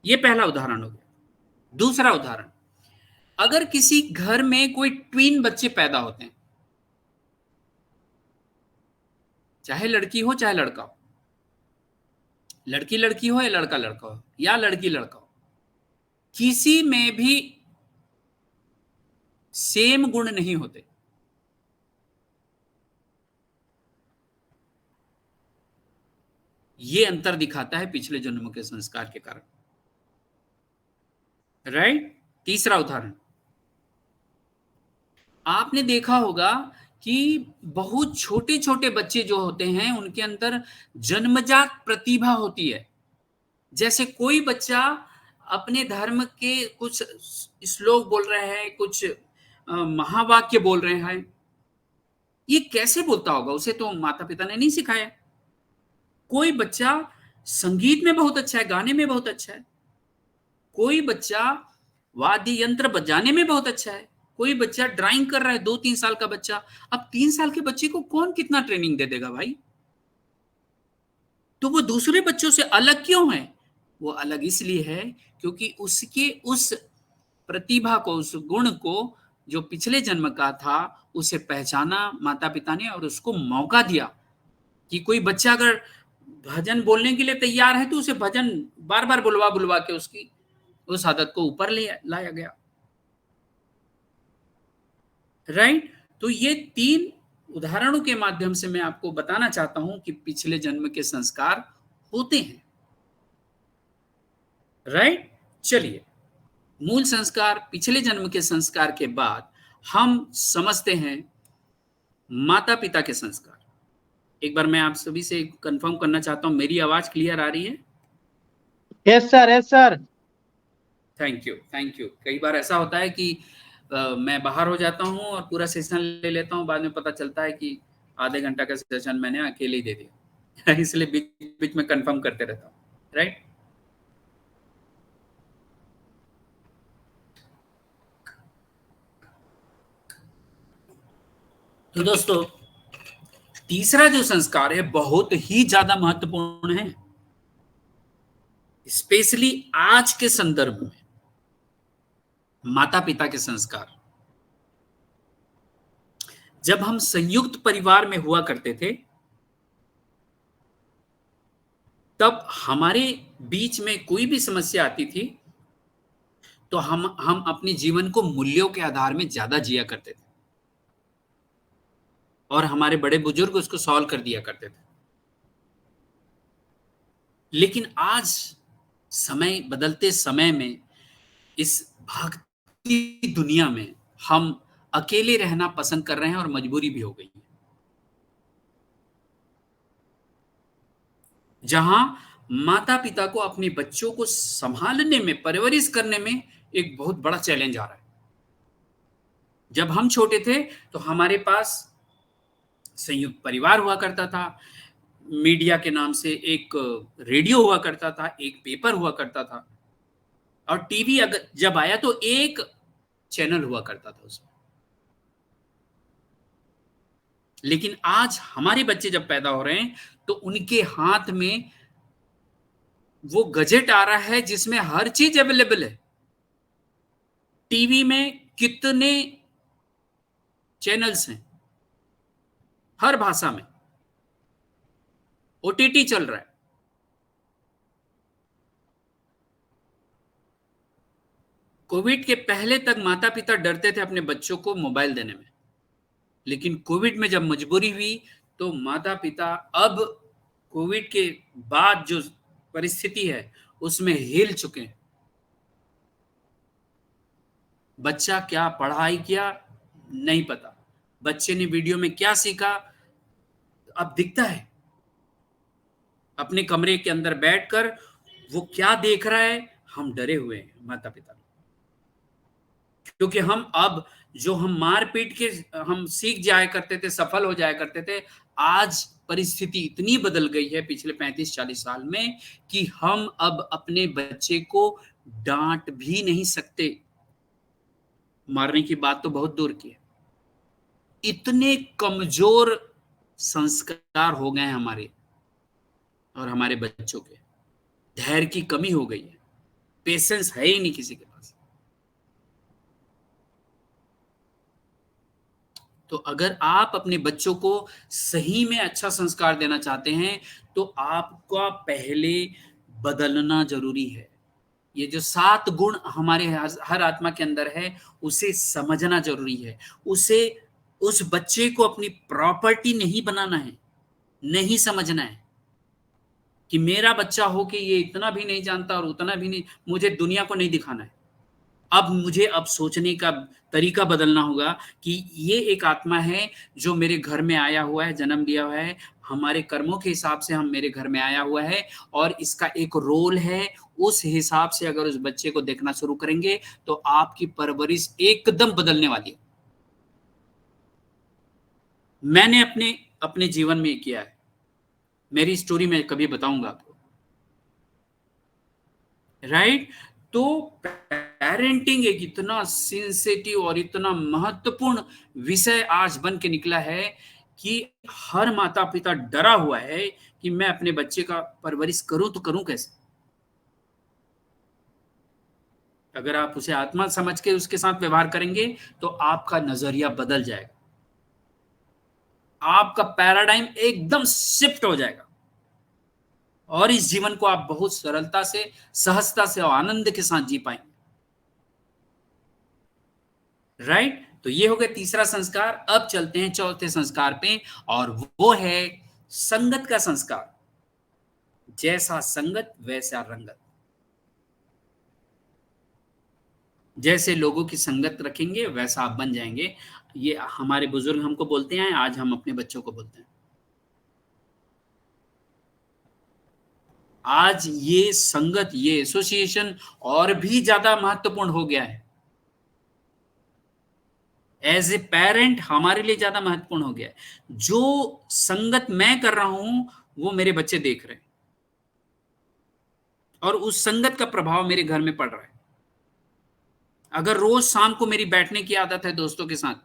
ये पहला उदाहरण हो गया। दूसरा उदाहरण, अगर किसी घर में कोई ट्विन बच्चे पैदा होते हैं, चाहे लड़की हो चाहे लड़का हो, लड़की लड़की हो या लड़का लड़का हो या लड़की लड़का हो, किसी में भी सेम गुण नहीं होते। ये अंतर दिखाता है पिछले जन्मों के संस्कार के कारण, राइट। तीसरा उदाहरण, आपने देखा होगा कि बहुत छोटे छोटे बच्चे जो होते हैं उनके अंदर जन्मजात प्रतिभा होती है। जैसे कोई बच्चा अपने धर्म के कुछ श्लोक बोल रहे हैं, कुछ महावाक्य बोल रहे हैं, ये कैसे बोलता होगा? उसे तो माता पिता ने नहीं सिखाया। कोई बच्चा संगीत में बहुत अच्छा है, गाने में बहुत अच्छा है। कोई बच्चा वाद्य यंत्र बजाने में बहुत अच्छा है। कोई बच्चा ड्राइंग कर रहा है, 2-3 साल का बच्चा। अब 3 साल के बच्चे को कौन कितना ट्रेनिंग दे देगा भाई? तो वो दूसरे बच्चों से अलग क्यों है? वो अलग इसलिए है क्योंकि उसके उस प्रतिभा को, उस गुण को जो पिछले जन्म का था, उसे पहचाना माता पिता ने और उसको मौका दिया कि कोई बच्चा अगर भजन बोलने के लिए तैयार है तो उसे भजन बार बार बुलवा बुलवा के उसकी उस आदत को ऊपर ले लाया गया, राइट। तो ये 3 उदाहरणों के माध्यम से मैं आपको बताना चाहता हूं कि पिछले जन्म के संस्कार होते हैं, राइट। चलिए, मूल संस्कार, पिछले जन्म के संस्कार के बाद हम समझते हैं माता पिता के संस्कार। एक बार मैं आप सभी से कंफर्म करना चाहता हूं, मेरी आवाज क्लियर आ रही है? Yes sir, yes sir. Thank you, thank you. कई बार ऐसा होता है कि मैं बाहर हो जाता हूं और पूरा सेशन ले लेता हूं, बाद में पता चलता है कि आधे घंटा का सेशन मैंने अकेले ही दे दिया। इसलिए बीच बीच में कंफर्म करते रहता हूं, राइट। तो दोस्तों, तीसरा जो संस्कार है बहुत ही ज्यादा महत्वपूर्ण है, स्पेशली आज के संदर्भ में, माता पिता के संस्कार। जब हम संयुक्त परिवार में हुआ करते थे तब हमारे बीच में कोई भी समस्या आती थी तो हम अपने जीवन को मूल्यों के आधार में ज्यादा जिया करते थे और हमारे बड़े बुजुर्ग उसको सॉल्व कर दिया करते थे। लेकिन आज समय बदलते समय में, इस भागती दुनिया में हम अकेले रहना पसंद कर रहे हैं और मजबूरी भी हो गई है, जहां माता पिता को अपने बच्चों को संभालने में, परवरिश करने में एक बहुत बड़ा चैलेंज आ रहा है। जब हम छोटे थे तो हमारे पास संयुक्त परिवार हुआ करता था, मीडिया के नाम से एक रेडियो हुआ करता था, एक पेपर हुआ करता था, और टीवी अगर जब आया तो एक चैनल हुआ करता था उसमें। लेकिन आज हमारे बच्चे जब पैदा हो रहे हैं तो उनके हाथ में वो गजेट आ रहा है जिसमें हर चीज अवेलेबल है। टीवी में कितने चैनल्स हैं, हर भाषा में, ओटीटी चल रहा है। कोविड के पहले तक माता पिता डरते थे अपने बच्चों को मोबाइल देने में, लेकिन कोविड में जब मजबूरी हुई तो माता पिता अब कोविड के बाद जो परिस्थिति है उसमें हिल चुके हैं। बच्चा क्या पढ़ाई किया नहीं पता, बच्चे ने वीडियो में क्या सीखा अब दिखता है। अपने कमरे के अंदर बैठकर वो क्या देख रहा है, हम डरे हुए हैं माता पिता, क्योंकि हम अब जो हम मार पीट के हम सीख जाया करते थे, सफल हो जाया करते थे, आज परिस्थिति इतनी बदल गई है पिछले 35-40 साल में कि हम अब अपने बच्चे को डांट भी नहीं सकते। मारने की बात तो बहुत दूर की है। इतने कमजोर संस्कार हो गए हैं हमारे और हमारे बच्चों के। धैर्य की कमी हो गई है, पेशेंस है ही नहीं किसी के पास। तो अगर आप अपने बच्चों को सही में अच्छा संस्कार देना चाहते हैं तो आपका पहले बदलना जरूरी है। ये जो 7 गुण हमारे हर आत्मा के अंदर है, उसे समझना जरूरी है। उसे उस बच्चे को अपनी प्रॉपर्टी नहीं बनाना है, नहीं समझना है कि मेरा बच्चा हो कि ये इतना भी नहीं जानता और उतना भी नहीं, मुझे दुनिया को नहीं दिखाना है। मुझे सोचने का तरीका बदलना होगा कि ये एक आत्मा है जो मेरे घर में आया हुआ है, जन्म लिया हुआ है, हमारे कर्मों के हिसाब से हम मेरे घर में आया हुआ है और इसका एक रोल है। उस हिसाब से अगर उस बच्चे को देखना शुरू करेंगे तो आपकी परवरिश एकदम बदलने वाली है। मैंने अपने अपने जीवन में किया है, मेरी स्टोरी में कभी बताऊंगा आपको, राइट। तो पेरेंटिंग एक इतना सेंसिटिव और इतना महत्वपूर्ण विषय आज बन के निकला है कि हर माता पिता डरा हुआ है कि मैं अपने बच्चे का परवरिश करूं तो करूं कैसे। अगर आप उसे आत्मा समझ के उसके साथ व्यवहार करेंगे तो आपका नजरिया बदल जाएगा, आपका पैराडाइम एकदम शिफ्ट हो जाएगा और इस जीवन को आप बहुत सरलता से, सहजता से और आनंद के साथ जी पाएंगे, राइट। तो ये हो गया तीसरा संस्कार। अब चलते हैं चौथे संस्कार पे और वो है संगत का संस्कार। जैसा संगत वैसा रंगत। जैसे लोगों की संगत रखेंगे वैसा आप बन जाएंगे। ये हमारे बुजुर्ग हमको बोलते हैं, आज हम अपने बच्चों को बोलते हैं। आज ये संगत, ये एसोसिएशन और भी ज्यादा महत्वपूर्ण हो गया है। एज ए पेरेंट हमारे लिए ज्यादा महत्वपूर्ण हो गया है। जो संगत मैं कर रहा हूं वो मेरे बच्चे देख रहे हैं और उस संगत का प्रभाव मेरे घर में पड़ रहा है। अगर रोज शाम को मेरी बैठने की आदत है दोस्तों के साथ,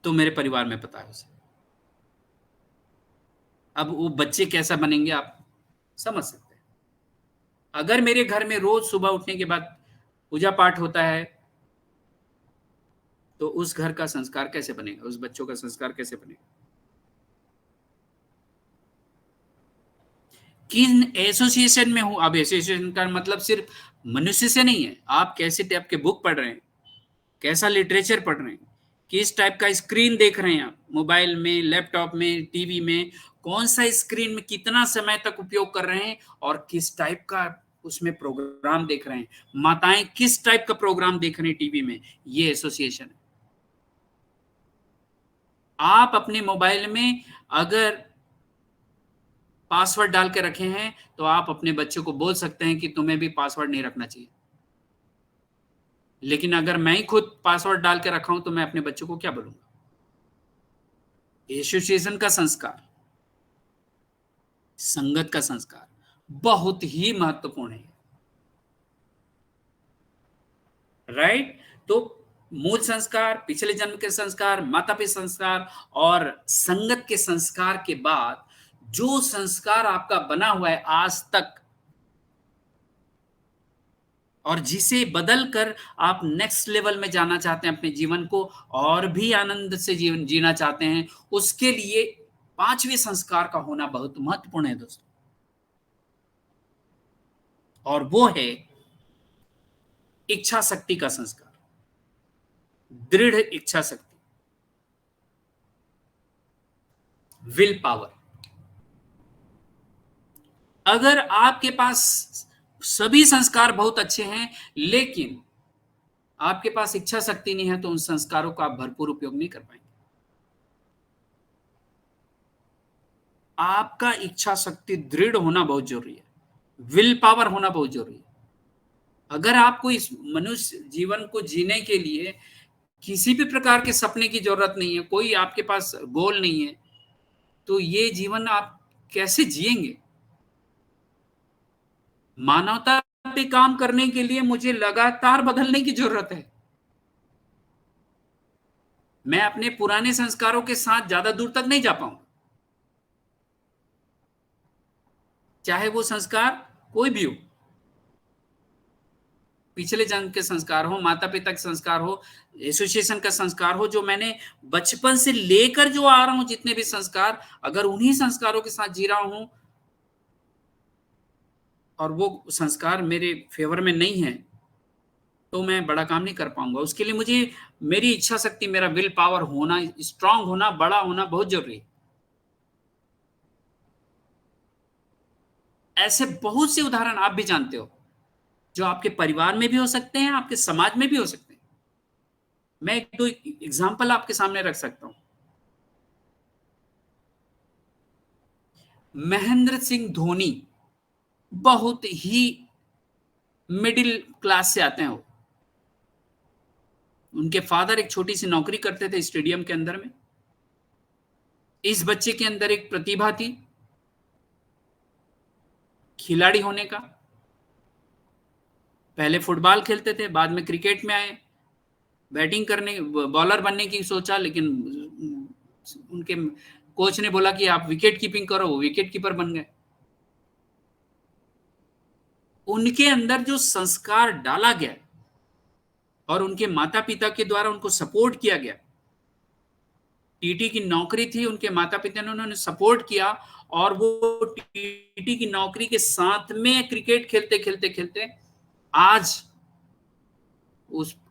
तो मेरे परिवार में पता है उसे। अब वो बच्चे कैसा बनेंगे आप समझ सकते हैं। अगर मेरे घर में रोज सुबह उठने के बाद पूजा पाठ होता है तो उस घर का संस्कार कैसे बनेगा, उस बच्चों का संस्कार कैसे बनेगा। किन एसोसिएशन में हूं। अब एसोसिएशन का मतलब सिर्फ मनुष्य से नहीं है, आप कैसे टाइप के बुक पढ़ रहे हैं, कैसा लिटरेचर पढ़ रहे हैं, किस टाइप का स्क्रीन देख रहे हैं आप, मोबाइल में, लैपटॉप में, टीवी में, कौन सा स्क्रीन में कितना समय तक उपयोग कर रहे हैं और किस टाइप का उसमें प्रोग्राम देख रहे हैं, माताएं किस टाइप का प्रोग्राम देख रहे हैं टीवी में, ये एसोसिएशन है। आप अपने मोबाइल में अगर पासवर्ड डाल के रखे हैं तो आप अपने बच्चों को बोल सकते हैं कि तुम्हें भी पासवर्ड नहीं रखना चाहिए। लेकिन अगर मैं ही खुद पासवर्ड डाल के रखा हूं तो मैं अपने बच्चों को क्या बोलूंगा। एसोसिएशन का संस्कार, संगत का संस्कार बहुत ही महत्वपूर्ण है, राइट। तो मूल संस्कार, पिछले जन्म के संस्कार, माता पिता संस्कार और संगत के संस्कार के बाद जो संस्कार आपका बना हुआ है आज तक और जिसे बदल कर आप नेक्स्ट लेवल में जाना चाहते हैं, अपने जीवन को और भी आनंद से जीवन जीना चाहते हैं, उसके लिए 5वें संस्कार का होना बहुत महत्वपूर्ण है दोस्तों। और वो है इच्छा शक्ति का संस्कार, दृढ़ इच्छा शक्ति, विल पावर। अगर आपके पास सभी संस्कार बहुत अच्छे हैं लेकिन आपके पास इच्छा शक्ति नहीं है तो उन संस्कारों का आप भरपूर उपयोग नहीं कर पाएंगे। आपका इच्छा शक्ति दृढ़ होना बहुत जरूरी है, विल पावर होना बहुत जरूरी है। अगर आपको इस मनुष्य जीवन को जीने के लिए किसी भी प्रकार के सपने की जरूरत नहीं है, कोई आपके पास गोल नहीं है, तो ये जीवन आप कैसे जिएंगे। मानवता पे काम करने के लिए मुझे लगातार बदलने की जरूरत है। मैं अपने पुराने संस्कारों के साथ ज्यादा दूर तक नहीं जा पाऊंगा, चाहे वो संस्कार कोई भी हो, पिछले जन्म के संस्कार हो, माता पिता के संस्कार हो, एसोसिएशन का संस्कार हो, जो मैंने बचपन से लेकर जो आ रहा हूं, जितने भी संस्कार, अगर उन्हीं संस्कारों के साथ जी रहा हूं और वो संस्कार मेरे फेवर में नहीं है, तो मैं बड़ा काम नहीं कर पाऊंगा। उसके लिए मुझे मेरी इच्छा शक्ति, मेरा विल पावर होना, स्ट्रांग होना, बड़ा होना बहुत जरूरी है। ऐसे बहुत से उदाहरण आप भी जानते हो, जो आपके परिवार में भी हो सकते हैं, आपके समाज में भी हो सकते हैं। मैं एक दो एग्जाम्पल आपके सामने रख सकता हूं। महेंद्र सिंह धोनी बहुत ही मिडिल क्लास से आते हैं। वो, उनके फादर एक छोटी सी नौकरी करते थे स्टेडियम के अंदर में। इस बच्चे के अंदर एक प्रतिभा थी खिलाड़ी होने का। पहले फुटबॉल खेलते थे, बाद में क्रिकेट में आए, बैटिंग करने, बॉलर बनने की सोचा, लेकिन उनके कोच ने बोला कि आप विकेट कीपिंग करो, वो विकेट कीपर बन गए। उनके अंदर जो संस्कार डाला गया और उनके माता पिता के द्वारा उनको सपोर्ट किया गया, टीटी की नौकरी थी, उनके माता पिता ने उन्होंने सपोर्ट किया, और वो टीटी की नौकरी के साथ में क्रिकेट खेलते खेलते खेलते आज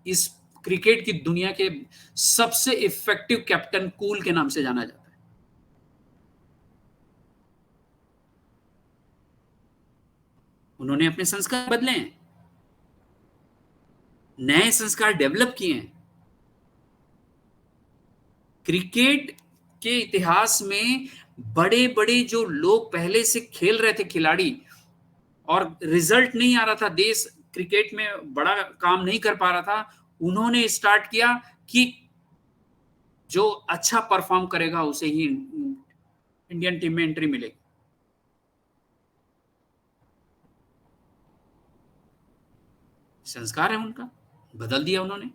इस क्रिकेट की दुनिया के सबसे इफेक्टिव कैप्टन कूल के नाम से जाना जाता है। उन्होंने अपने संस्कार बदले हैं, नए संस्कार डेवलप किए हैं। क्रिकेट के इतिहास में बड़े बड़े जो लोग पहले से खेल रहे थे खिलाड़ी, और रिजल्ट नहीं आ रहा था, देश क्रिकेट में बड़ा काम नहीं कर पा रहा था, उन्होंने स्टार्ट किया कि जो अच्छा परफॉर्म करेगा उसे ही इंडियन टीम में एंट्री मिलेगी। संस्कार है उनका, बदल दिया उन्होंने।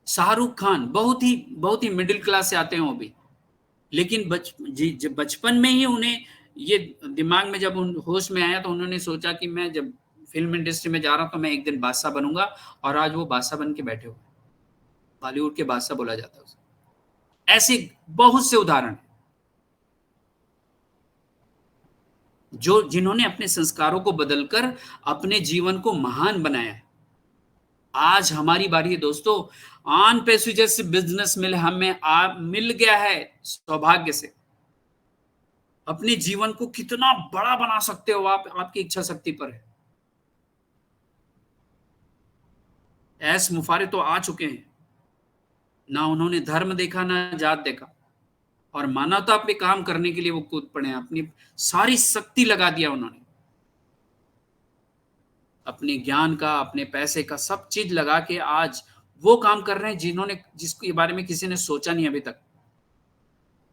शाहरुख खान बहुत ही मिडिल क्लास से आते हैं वो भी, लेकिन बचपन में ही उन्हें ये दिमाग में जब होश में आया, तो उन्होंने सोचा कि मैं जब फिल्म इंडस्ट्री में जा रहा हूं तो मैं एक दिन बादशाह बनूंगा, और आज वो बादशाह बन के बैठे हुए, बॉलीवुड के बादशाह बोला जाता है उसे। ऐसे बहुत से उदाहरण जो जिन्होंने अपने संस्कारों को बदलकर अपने जीवन को महान बनाया है। आज हमारी बारी है दोस्तों। ऑन पैसेंजर से बिजनेस मिल गया है सौभाग्य से। अपने जीवन को कितना बड़ा बना सकते हो आप, आपकी इच्छा शक्ति पर है। ऐस मुफारे तो आ चुके हैं, ना उन्होंने धर्म देखा ना जात देखा, और मानवता पे काम करने के लिए वो कूद पड़े हैं। अपनी सारी शक्ति लगा दिया उन्होंने, अपने ज्ञान का, अपने पैसे का, सब चीज लगा के आज वो काम कर रहे हैं जिसके बारे में किसी ने सोचा नहीं अभी तक।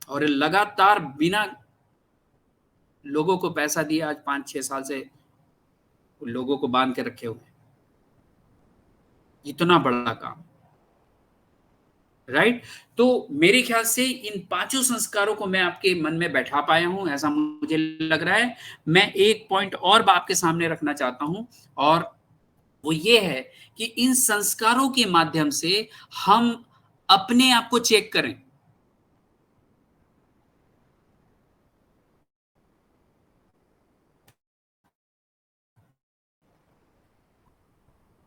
और लगातार बिना लोगों को पैसा दिए आज 5-6 साल से लोगों को बांध के रखे हुए। इतना बड़ा काम, राइट? तो मेरे ख्याल से इन 5 संस्कारों को मैं आपके मन में बैठा पाया हूं, ऐसा मुझे लग रहा है। मैं एक पॉइंट और आपके सामने रखना चाहता हूं, और वो ये है कि इन संस्कारों के माध्यम से हम अपने आप को चेक करें।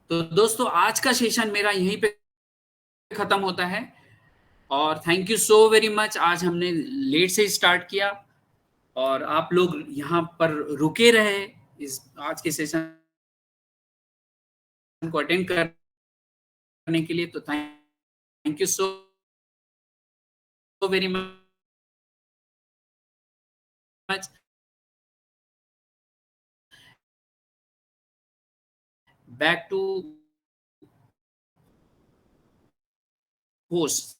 तो दोस्तों, आज का सेशन मेरा यहीं पे खत्म होता है, और thank you so very much. आज हमने लेट से स्टार्ट किया और आप लोग यहाँ पर रुके रहे इस आज के सेशन को अटेंड करने के लिए। तो thank you so very much. Back to host.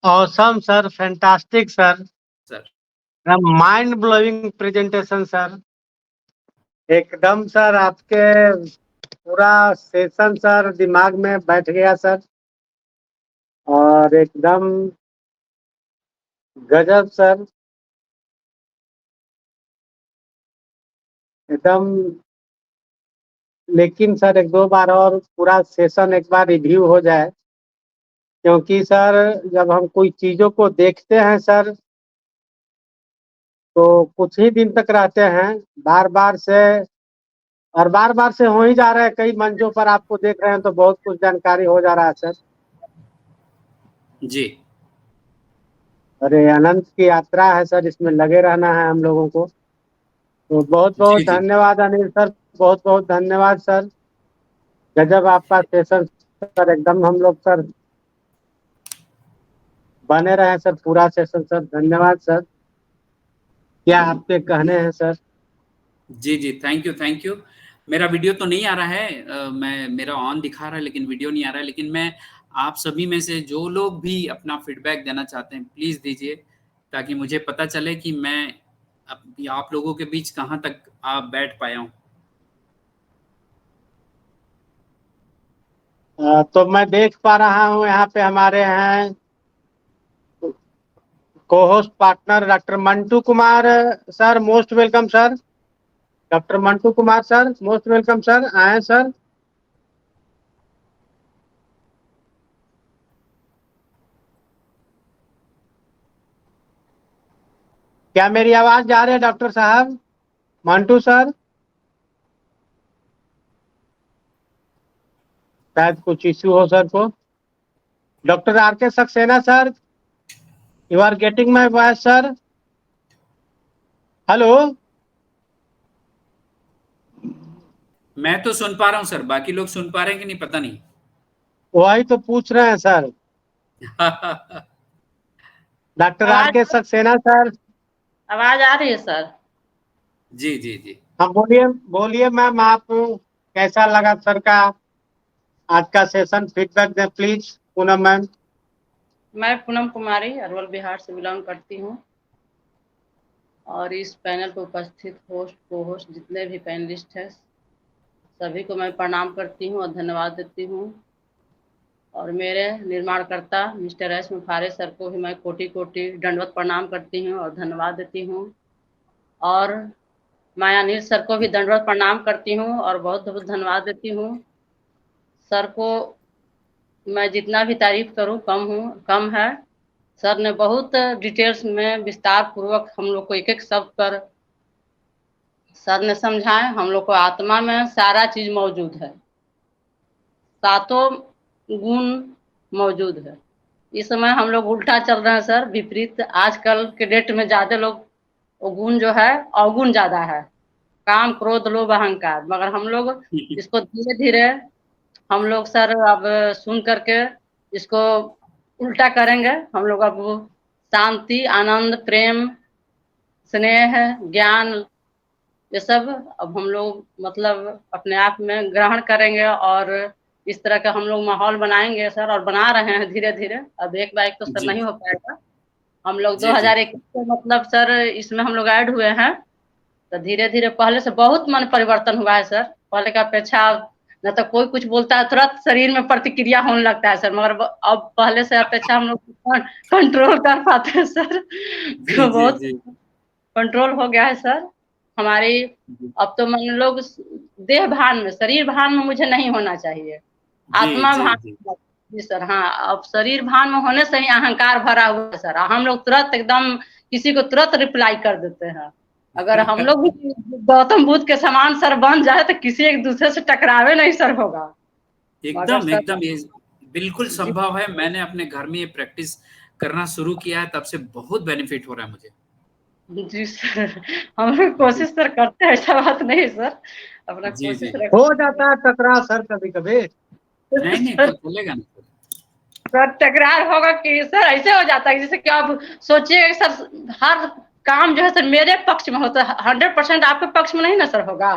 Awesome, sir. Fantastic, sir. Sir, A mind-blowing presentation, sir. एकदम सर आपके पूरा सेशन सर दिमाग में बैठ गया सर। और एकदम गजब सर, एकदम। लेकिन सर एक दो बार और पूरा सेशन एक बार रिव्यू हो जाए, क्योंकि सर जब हम कोई चीज़ों को देखते हैं सर तो कुछ ही दिन तक रहते हैं, बार बार से, और बार बार से हो ही जा रहा है। कई मंचों पर आपको देख रहे हैं तो बहुत कुछ जानकारी हो जा रहा है सर। जी अरे अनंत की यात्रा है सर, इसमें लगे रहना है हम लोगों को। तो बहुत बहुत जी जी धन्यवाद अनिल सर, बहुत बहुत धन्यवाद सर। गजब आपका सेशन सर, एकदम हम लोग सर बने रहे सर पूरा सेशन सर। धन्यवाद सर। क्या आपके कहने हैं सर? जी जी, थैंक यू। मेरा वीडियो तो नहीं आ रहा है, मेरा ऑन दिखा रहा है लेकिन वीडियो नहीं आ रहा है। लेकिन मैं आप सभी में से जो लोग भी अपना फीडबैक देना चाहते हैं प्लीज़ दीजिए, ताकि मुझे पता चले कि मैं आप लोगों के बीच कहाँ तक आप बैठ पाया हूँ। तो मैं देख पा रहा हूँ यहाँ पे हमारे हैं को host partner doctor Mantu Kumar sir, most welcome sir. Doctor Mantu Kumar sir, most welcome sir, आए सर। क्या मेरी आवाज जा रही है डॉक्टर साहब? मंटू सर, शायद कुछ इश्यू हो सर को। Doctor R K Saxena sir, you are getting my voice sir? Hello. मैं तो सुन पा रहा हूँ सर, बाकी लोग सुन पा रहे हैं कि नहीं पता नहीं। वही तो पूछ रहे हैं सर। डॉक्टर आर आवाज के सक्सेना सर। आवाज आ रही है सर? जी जी जी। हाँ बोलिए बोलिए मैम, आप कैसा लगा सर का आज का सेशन? फीडबैक दें प्लीज पूनम मैम। मैं पूनम कुमारी अरवल बिहार से बिलोंग करती हूँ, और इस पैनल पर उपस्थित होस्ट को होस्ट जितने भी पैनलिस्ट हैं सभी को मैं प्रणाम करती हूँ और धन्यवाद देती हूँ। और मेरे निर्माणकर्ता मिस्टर एस मुफारे सर को भी मैं कोटि कोटि दंडवत प्रणाम करती हूँ और धन्यवाद देती हूँ। और माया नील सर को भी दंडवत प्रणाम करती हूँ और बहुत बहुत धन्यवाद देती हूँ। सर को मैं जितना भी तारीफ करूँ कम है। सर ने बहुत डिटेल्स में विस्तार पूर्वक हम लोग को एक एक शब्द पर सर ने समझाए। हम लोग को आत्मा में सारा चीज मौजूद है, सातों गुण मौजूद है। इस समय हम लोग उल्टा चल रहे हैं सर, विपरीत। आजकल के डेट में ज्यादा लोग वो गुण जो है अवगुण ज्यादा है, काम क्रोध लोभ अहंकार। मगर हम लोग इसको धीरे धीरे हम लोग सर अब सुन करके इसको उल्टा करेंगे। हम लोग अब शांति आनंद प्रेम स्नेह ज्ञान ये सब अब हम लोग मतलब अपने आप में ग्रहण करेंगे, और इस तरह का हम लोग माहौल बनाएंगे सर, और बना रहे हैं धीरे धीरे। अब एक बार एक तो सर जी नहीं हो पाएगा। हम लोग जी जी 2021 से मतलब सर इसमें हम लोग ऐड हुए हैं, तो धीरे धीरे पहले से बहुत मन परिवर्तन हुआ है सर। पहले का अपेक्षा न तो कोई कुछ बोलता है तुरंत शरीर में प्रतिक्रिया होने लगता है सर, मगर अब पहले से अपेक्षा हम लोग कंट्रोल कर पाते हैं सर। जी तो जी बहुत जी कंट्रोल हो गया है सर हमारी। अब तो मन लोग देह भान में शरीर भान में मुझे नहीं होना चाहिए, जी आत्मा जी भान जी में। जी सर, हाँ। अब शरीर भान में होने से ही अहंकार भरा हुआ है सर। हम लोग तुरंत एकदम किसी को तुरंत रिप्लाई कर देते हैं। अगर हम लोग भी गौतम बुद्ध के समान सर बन जाए तो किसी एक दूसरे से टकरावे नहीं सर होगा। मगर एकदम सर एकदम ये बिल्कुल जी संभव है। मैंने अपने घर में ये प्रैक्टिस करना शुरू किया है, तब से बहुत बेनिफिट हो रहा है मुझे। जी सर, हम लोग जी कोशिश सर करते हैं, ऐसा बात नहीं सर, अपना जी जी कोशिश हो रखते जाता है टकराव सर कभी कभी। हैं नहीं तो सर। चलेगा ना सर। सर टकरार होगा कि सर ऐसे हो जाता है जैसे कि आप सोचिए सर, हर काम जो है सर मेरे पक्ष में होता है, 100% आपके पक्ष में नहीं ना सर होगा।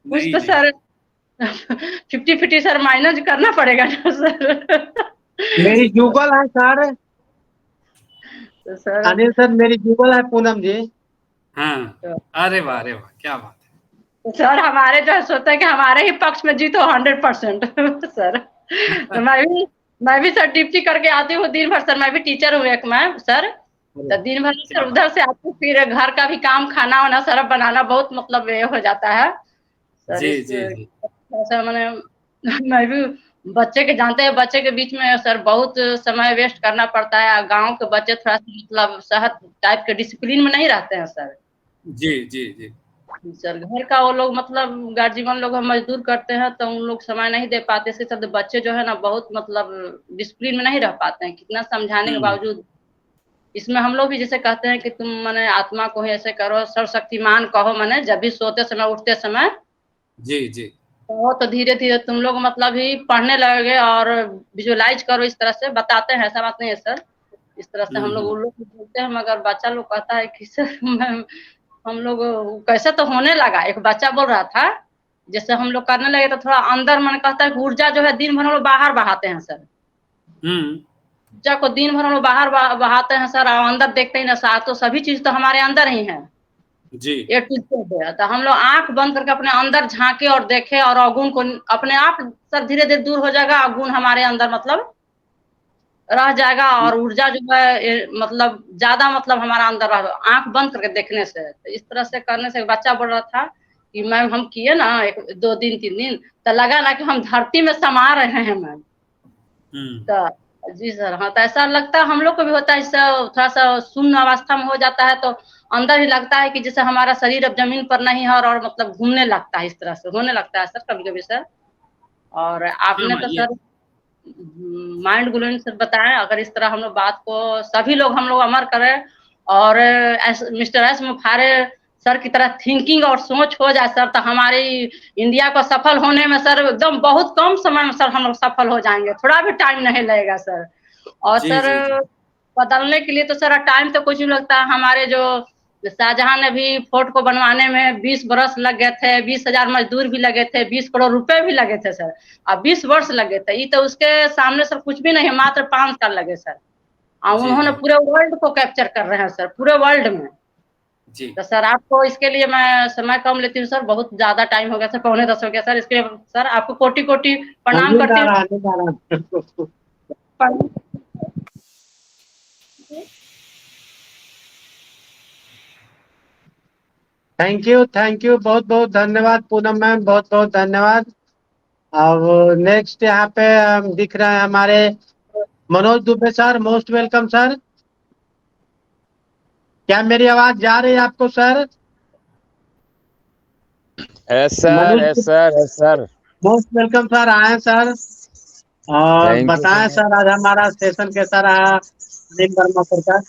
कुछ नहीं तो नहीं सर 50-50 सर माइनस करना पड़ेगा ना सर। मेरी जी जुगल है सर। तो सर अनिल सर मेरी जुगल है पूनम जी। हाँ, तो अरे वाह क्या बात है। सर हमारे जो है सोचते हैं कि हमारे ही पक्ष में जीतो 100% सर। तो मैं भी मैं भी सर ड्यूटी करके आती हूँ दिन भर सर, मैं भी टीचर हूँ एक मैं सर। तो दिन भर क्या सर उधर से आती हूँ, फिर घर का भी काम, खाना वाना सारा बनाना बहुत मतलब ये हो जाता है सर। जी इस जी जी ऐसा मैंने मैं भी बच्चे के जानते हैं, बच्चे के बीच में सर बहुत समय वेस्ट करना पड़ता है। गांव के बच्चे थोड़ा सा मतलब शहर टाइप के डिसिप्लिन में नहीं रहते हैं सर। जी जी जी सर घर का वो लोग मतलब गार्जियन लोग हम मजदूर करते हैं तो उन लोग समय नहीं दे पाते, इसके चलते बच्चे जो है ना बहुत मतलब डिसिप्लिन में नहीं रह पाते हैं, कितना समझाने के बावजूद। इसमें हम लोग भी जैसे कहते हैं कि तुम माने आत्मा को ही ऐसे करो, सर्वशक्तिमान कहो, माने जब भी सोते समय उठते समय जी जी तो धीरे धीरे तुम लोग मतलब ही पढ़ने लगोगे और विजुअलाइज करो, इस तरह से बताते हैं, ऐसा बात नहीं है सर। इस तरह से हम लोग उन लोग को बोलते हैं, मगर बच्चा लोग कहता है कि सर हम लोग कैसे तो होने लगा। एक बच्चा बोल रहा था जैसे हम लोग करने लगे तो थोड़ा अंदर मन कहता है कि ऊर्जा जो है दिन भर हम लोग बाहर बहाते हैं सर। ऊर्जा को दिन भर हम लोग बाहर बहाते हैं सर, और अंदर देखते ही ना सर, तो सभी चीज तो हमारे अंदर ही है। जी ए टू जेड है। तो हम लोग आंख बंद करके अपने अंदर झांके और देखे और अवगुण को अपने आप सर धीरे धीरे दूर हो जाएगा, अवगुण हमारे अंदर मतलब रह जाएगा, और ऊर्जा जो है मतलब ज्यादा मतलब हमारा अंदर रह, आंख बंद करके देखने से। तो इस तरह से करने से बच्चा बोल रहा था कि मैम हम किए ना एक 2 दिन 3 दिन तो लगा ना कि हम धरती में समा रहे हैं मैम। तो जी सर, हाँ तो ऐसा लगता है हम लोग को भी होता है, इससे थोड़ा सा शून्य अवस्था में हो जाता है तो अंदर ही लगता है कि जैसे हमारा शरीर अब जमीन पर नहीं है, और मतलब घूमने लगता है, इस तरह से होने लगता है सर कभी कभी सर। और आपने हाँ तो ये सर माइंड ब्लोइंग सर बताया, अगर इस तरह हम लोग बात को सभी लोग हम लोग अमर करें और मिस्टर एस मुखारे सर की तरह थिंकिंग और सोच हो जाए सर, तो हमारी इंडिया को सफल होने में सर एकदम बहुत कम समय में सर हम लोग सफल हो जाएंगे, थोड़ा भी टाइम नहीं लगेगा सर। और जी सर जी जी बदलने के लिए तो सर टाइम तो कुछ नहीं लगता। हमारे जो शाहजहां ने भी फोर्ट को बनवाने में 20 बरस लग गए थे, 20,000 मजदूर भी लगे थे, 20 करोड़ रुपए भी लगे थे सर, अब 20 वर्ष लगे थे। ये तो उसके सामने सर कुछ भी नहीं है, मात्र 5 साल लगे सर। और जी उन्होंने जी पूरे वर्ल्ड को कैप्चर कर रहे हैं सर, पूरे वर्ल्ड में। जी तो सर आपको इसके लिए मैं समय कम लेती हूँ सर, बहुत ज्यादा टाइम हो गया सर, 9:45 हो गया सर, इसके लिए सर आपको कोटि कोटि प्रणाम नींद करती आ हूँ। रहा है, नींद आ रहा है। थैंक यू, बहुत बहुत धन्यवाद पूनम मैम, बहुत बहुत धन्यवाद। अब नेक्स्ट यहाँ पे दिख रहे हैं हमारे Manoj Dubey sir, most welcome sir. क्या मेरी आवाज जा रही है आपको sir? Yes sir, Manoj, yes sir, yes sir. Most welcome sir, आए सर। और थैंक यू सो बताएं मच। सर आज हमारा सेशन कैसा रहा अनिल वर्मा सर का?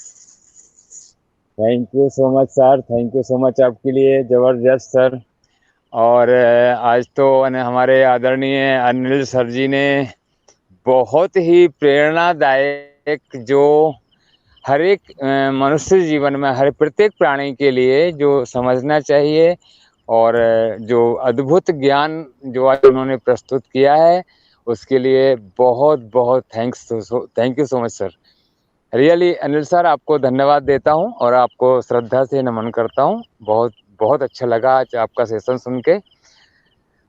Thank you so much sir, thank you so much आपके लिए, जबरदस्त सर। और आज तो हमारे आदरणीय अनिल सर जी ने बहुत ही प्रेरणादायक, जो हर एक मनुष्य जीवन में हर प्रत्येक प्राणी के लिए जो समझना चाहिए, और जो अद्भुत ज्ञान जो आज उन्होंने प्रस्तुत किया है, उसके लिए बहुत बहुत thank you so much sir. Really Anil sir, आपको धन्यवाद देता हूं और आपको श्रद्धा से नमन करता हूं। बहुत बहुत अच्छा लगा आज आपका सेशन सुन के,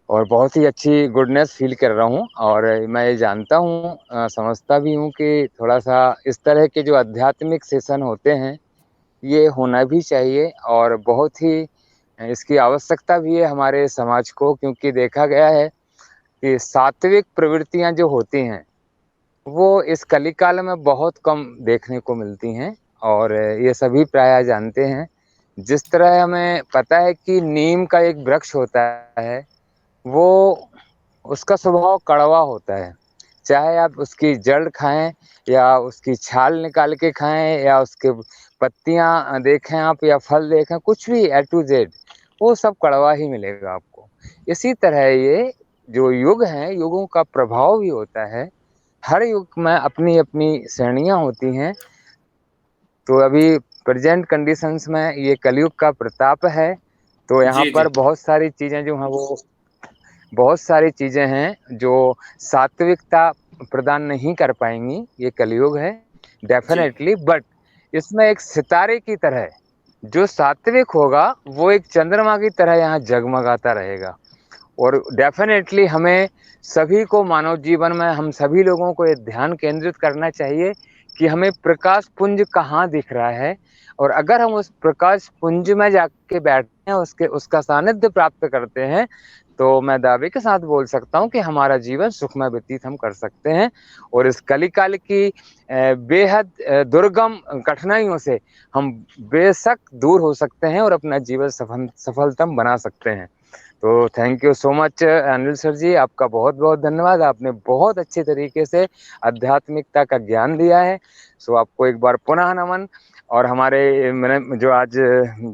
और बहुत ही अच्छी गुडनेस फील कर रहा हूं। और मैं ये जानता हूं, समझता भी हूं कि थोड़ा सा इस तरह के जो आध्यात्मिक सेशन होते हैं ये होना भी चाहिए, और बहुत ही इसकी आवश्यकता भी है हमारे समाज को, क्योंकि देखा गया है कि सात्विक प्रवृत्तियां जो होती हैं वो इस कलिकाल में बहुत कम देखने को मिलती हैं। और ये सभी प्रायः जानते हैं। जिस तरह हमें पता है कि नीम का एक वृक्ष होता है, वो उसका स्वभाव कड़वा होता है। चाहे आप उसकी जड़ खाएं, या उसकी छाल निकाल के खाएं, या उसके पत्तियां देखें आप, या फल देखें, कुछ भी ए टू जेड वो सब कड़वा ही मिलेगा आपको। इसी तरह ये जो युग हैं, युगों का प्रभाव भी होता है। हर युग में अपनी अपनी श्रेणियां होती हैं। तो अभी प्रेजेंट कंडीशंस में ये कलयुग का प्रताप है। तो यहाँ जी पर जी बहुत सारी चीजें हैं जो सात्विकता प्रदान नहीं कर पाएंगी। ये कलयुग है जी डेफिनेटली, बट इसमें एक सितारे की तरह जो सात्विक होगा वो एक चंद्रमा की तरह यहाँ जगमगाता रहेगा। और डेफिनेटली हमें सभी को मानव जीवन में हम सभी लोगों को ये ध्यान केंद्रित करना चाहिए कि हमें प्रकाश पुंज कहाँ दिख रहा है, और अगर हम उस प्रकाश पुंज में जाके बैठते हैं, उसका सानिध्य प्राप्त करते हैं, तो मैं दावे के साथ बोल सकता हूँ कि हमारा जीवन सुखमय व्यतीत हम कर सकते हैं और इस कलिकाल की बेहद दुर्गम कठिनाइयों से हम बेशक दूर हो सकते हैं और अपना जीवन सफलतम बना सकते हैं। तो thank you so much Anil sir ji, आपका बहुत बहुत धन्यवाद। आपने बहुत अच्छे तरीके से आध्यात्मिकता का ज्ञान दिया है। सो आपको एक बार पुनः नमन। और हमारे जो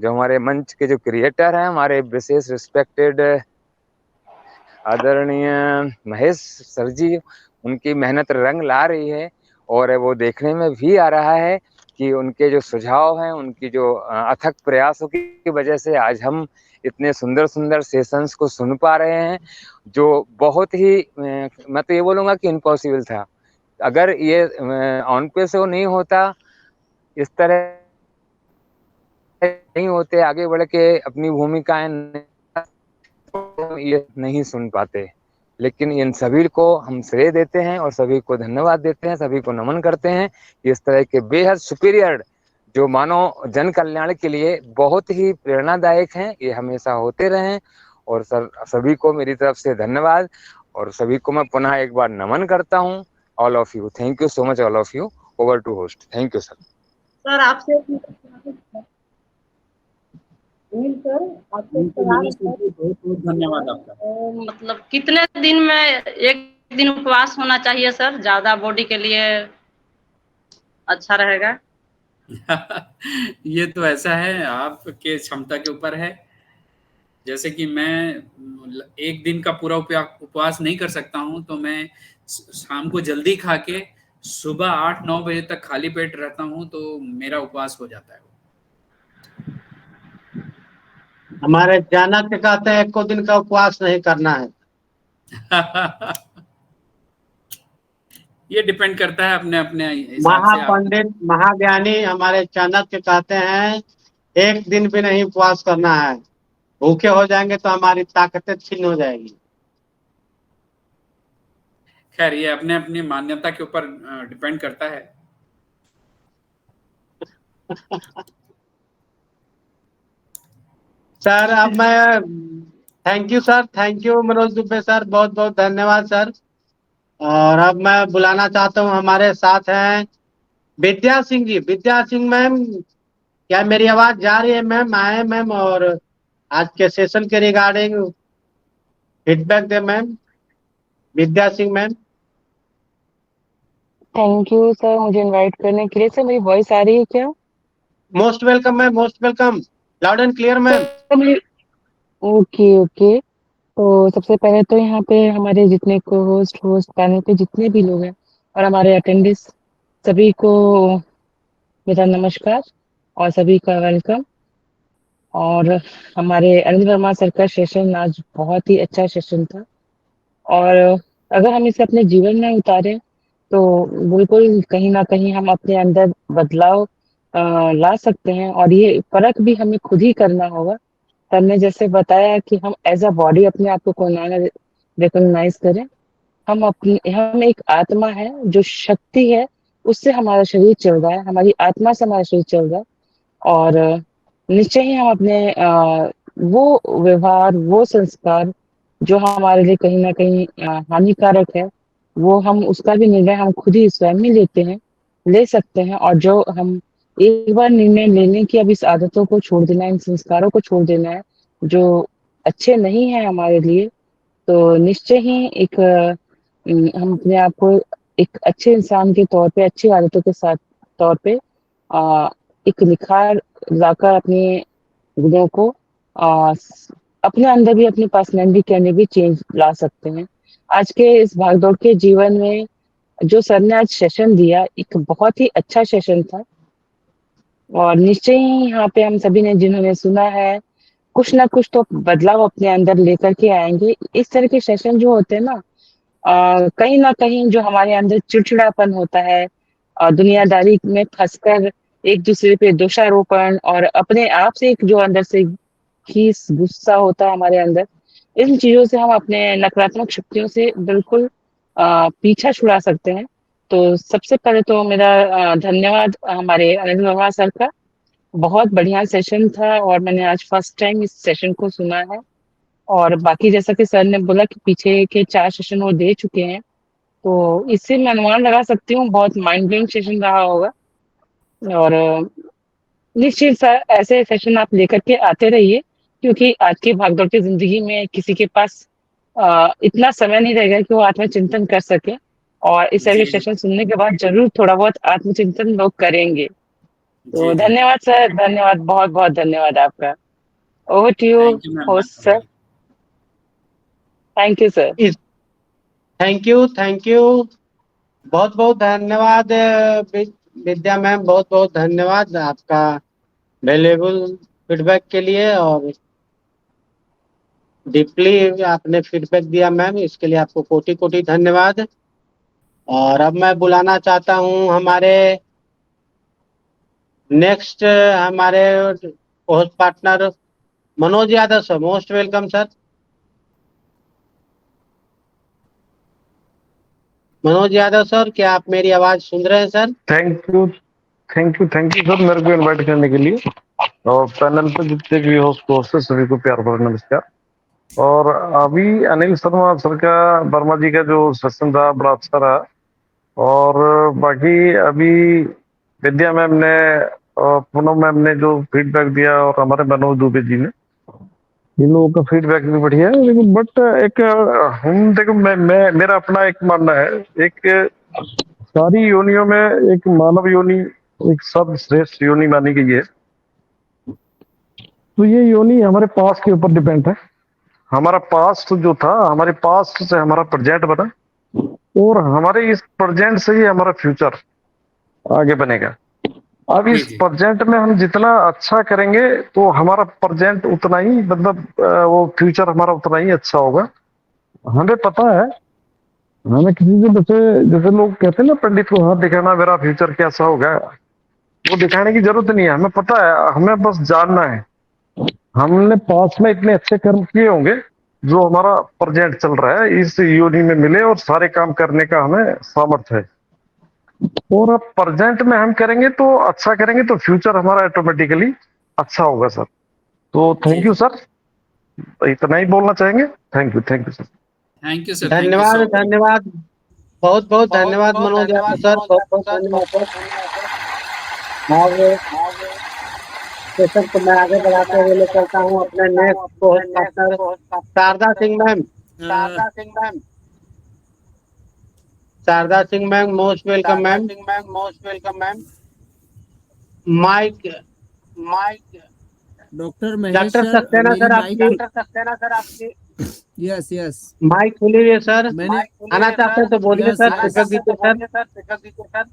हमारे मंच के जो क्रिएटर हैं, हमारे विशेष रिस्पेक्टेड आदरणीय महेश सर जी, उनकी मेहनत रंग ला रही है और वो देखने में भी आ रहा है कि उनके जो सुझाव हैं, उनकी जो अथक प्रयासों की वजह से आज हम इतने सुंदर सुंदर सेशंस को सुन पा रहे हैं, जो बहुत ही मैं तो ये बोलूँगा कि इम्पॉसिबल था। अगर ये ऑन पे शो नहीं होता, इस तरह नहीं होते, आगे बढ़ के अपनी भूमिकाएं ये नहीं सुन पाते। लेकिन इन सभी को हम श्रेय देते हैं और सभी को धन्यवाद देते हैं, सभी को नमन करते हैं। इस तरह के बेहद सुपीरियर जो मानव जन कल्याण के लिए बहुत ही प्रेरणादायक हैं, ये हमेशा होते रहें। और सभी को मेरी तरफ से धन्यवाद और सभी को मैं पुनः एक बार नमन करता हूँ। All of you, thank you so much all of you. Over to host. Thank you sir. Sir आपसे बहुत बहुत धन्यवाद आपका। मतलब कितने दिन में एक दिन उपवास होना चाहिए सर, ज्यादा बॉडी के लिए अच्छा रहेगा? ये तो ऐसा है, आपके क्षमता के ऊपर है। जैसे कि मैं एक दिन का पूरा उपवास नहीं कर सकता हूँ, तो मैं शाम को जल्दी खा के सुबह 8-9 बजे तक खाली पेट रहता हूँ, तो मेरा उपवास हो जाता है। हमारे चाणक्य कहते हैं 1 दिन का उपवास नहीं करना है। ये डिपेंड करता है अपने अपने हिसाब से। महापंडित महाज्ञानी हमारे चाणक्य कहते हैं 1 दिन भी नहीं उपवास करना है, भूखे हो जाएंगे तो हमारी ताकतें छीन हो जाएगी। खैर, ये अपने अपनी मान्यता के ऊपर डिपेंड करता है। सर अब मैं thank you sir, thank you Manoj Dubey sir, बहुत बहुत धन्यवाद सर। और अब मैं बुलाना चाहता हूँ, हमारे साथ हैं विद्या सिंह जी। विद्या सिंह मैम, क्या मेरी आवाज जा रही है मैम? आए मैम और आज के सेशन के regarding feedback they ma'am. Vidya Singh ma'am. Thank you sir मुझे इनवाइट करने के लिए। सर मेरी वॉइस आ रही है क्या? Most welcome ma'am, most welcome, loud and clear ma'am. Okay okay. तो सबसे पहले तो यहाँ पे हमारे जितने को होस्ट पैनल पे जितने भी लोग हैं और हमारे अटेंडेंट्स, सभी को मेरा नमस्कार और सभी का वेलकम। और हमारे अनिल वर्मा सर का सेशन आज बहुत ही अच्छा सेशन था, और अगर हम इसे अपने जीवन में उतारें तो बिल्कुल कहीं ना कहीं हम अपने अंदर बदलाव ला सकते हैं, और ये फर्क भी हमें खुद ही करना होगा। सर ने जैसे बताया कि हम एज अ बॉडी अपने आप को रिकॉग्नाइज करें। हम एक आत्मा है, जो शक्ति है उससे हमारा शरीर चल रहा है, हमारी आत्मा से हमारा शरीर चल रहा है। और निश्चय ही हम अपने वो व्यवहार, वो संस्कार जो हमारे लिए कहीं ना कहीं हानिकारक है, वो हम उसका भी निर्णय हम खुद ही स्वयं ही ले सकते हैं। और जो हम एक बार निर्णय लेने की अब इस आदतों को छोड़ देना है, इन संस्कारों को छोड़ देना है जो अच्छे नहीं है हमारे लिए, तो निश्चय ही एक हम अपने आप को एक अच्छे इंसान के तौर पे, अच्छी आदतों के साथ तौर पे एक निखार लाकर अपने गुणों को अपने अंदर भी, अपनी पर्सनैलिटी के अंदर भी चेंज ला सकते हैं। आज के इस भागदौड़ के जीवन में जो सर ने आज सेशन दिया, एक बहुत ही अच्छा सेशन था। और निश्चय ही यहाँ पे हम सभी ने जिन्होंने सुना है, कुछ ना कुछ तो बदलाव अपने अंदर लेकर के आएंगे। इस तरह के सेशन जो होते हैं ना, कहीं ना कहीं जो हमारे अंदर चिड़चिड़ापन होता है, दुनियादारी में फंसकर एक दूसरे पे दोषारोपण और अपने आप से एक जो अंदर से खीस गुस्सा होता है हमारे अंदर, इन चीजों से हम अपने नकारात्मक शक्तियों से बिल्कुल पीछा छुड़ा सकते हैं। तो सबसे पहले तो मेरा धन्यवाद हमारे अनिल वर्मा सर का। बहुत बढ़िया सेशन था और मैंने आज फर्स्ट टाइम इस सेशन को सुना है। और बाकी जैसा कि सर ने बोला कि पीछे के 4 सेशन वो दे चुके हैं, तो इससे मैं अनुमान लगा सकती हूँ बहुत माइंड ब्लोइंग सेशन रहा होगा। और निश्चित ऐसे सेशन आप लेकर के आते रहिए, क्योंकि आज की भागदौड़ की जिंदगी में किसी के पास इतना समय नहीं रहेगा कि वो आत्मचिंतन कर सके। और इस तरह के जी सेशन सुनने के बाद जरूर थोड़ा बहुत आत्मचिंतन लोग करेंगे। तो जी। धन्यवाद सर, धन्यवाद, बहुत बहुत धन्यवाद आपका। Over to you thank you ma'am. Host sir. Thank you sir. Thank you. बहुत बहुत धन्यवाद विद्या मैम, बहुत बहुत धन्यवाद आपका वैल्यूएबल फीडबैक के लिए, और डीपली आपने फीडबैक दिया मैम, इसके लिए आपको कोटि कोटि धन्यवाद। और अब मैं बुलाना चाहता हूं हमारे नेक्स्ट हमारे host partner Manoj Yadav sir. Most welcome sir. Manoj Yadav sir, क्या आप मेरी आवाज सुन रहे हैं सर? थैंक यू सर मेरे को इनवाइट करने के लिए। और पैनल पे जितने भी होस्ट सभी को प्यार भरा नमस्कार। और अभी अनिल शर्मा सर का, वर्मा जी का जो सेशन था बड़ा अच्छा रहा। और बाकी अभी विद्या मैम ने और पूनम मैम ने जो फीडबैक दिया, और हमारे मनोज दुबे जी ने, इन लोगों का फीडबैक भी बढ़िया है। लेकिन बट एक हम देखो, मैं मेरा अपना एक मानना है, एक सारी योनियों में एक मानव योनि एक सर्वश्रेष्ठ योनि मानी गई है। तो ये योनि हमारे पास्ट के ऊपर डिपेंड है। हमारा पास्ट जो था, हमारे पास्ट से हमारा प्रेजेंट बना, और हमारे इस प्रेजेंट से ही हमारा फ्यूचर आगे बनेगा। अब इस प्रेजेंट में हम जितना अच्छा करेंगे तो हमारा प्रेजेंट उतना ही, मतलब वो फ्यूचर हमारा उतना ही अच्छा होगा। हमें पता है, हमें किसी से जैसे जैसे लोग कहते हैं ना, पंडित को हाथ दिखाना मेरा फ्यूचर कैसा होगा, वो दिखाने की जरूरत नहीं है। हमें पता है, हमें बस जानना है। हमने पास्ट में इतने अच्छे कर्म किए होंगे जो हमारा प्रेजेंट चल रहा है इस योनि में मिले, और सारे काम करने का हमें सामर्थ्य है। और अब प्रेजेंट में हम करेंगे तो अच्छा करेंगे तो फ्यूचर हमारा ऑटोमेटिकली अच्छा होगा सर। तो थैंक यू सर, इतना ही बोलना चाहेंगे। Thank you sir. Thank you sir. धन्यवाद धन्यवाद, बहुत बहुत धन्यवाद मनोज यादव सर, बहुत बहुत धन्यवाद सर। और सेशन को मैं आगे बढ़ाते हुए ले चलता हूँ अपने next host partner Sharda Singh ma'am. Sharda Singh ma'am, most welcome ma'am. Mic doctor Mahesh doctor sir, Saxena मेरी सर माइक आपकी यस माइक खुली है सर। मैंने आना चाहते हैं तो बोलिए सर, फीडबैक दीजिए सर।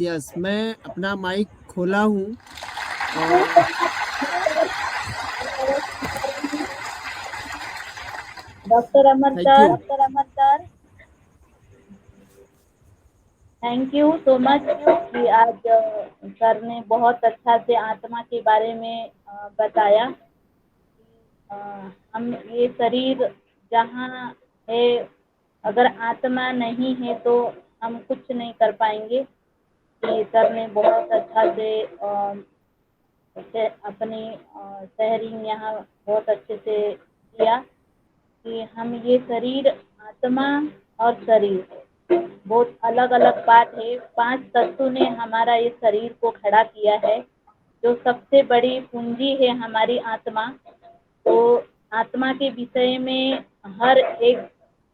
यस मैं अपना माइक खोला हूँ। Doctor Amar sir, thank you so much कि आज सर ने बहुत अच्छा से आत्मा के बारे में बताया। हम ये शरीर जहाँ है, अगर आत्मा नहीं है तो हम कुछ नहीं कर पाएंगे। कि सर ने बहुत अच्छा से अपनी शेयरिंग यहाँ बहुत अच्छे से किया कि हम ये शरीर, आत्मा और शरीर बहुत अलग अलग बात है। 5 तत्वों ने हमारा इस शरीर को खड़ा किया है। जो सबसे बड़ी पूंजी है हमारी आत्मा, तो आत्मा के विषय में हर एक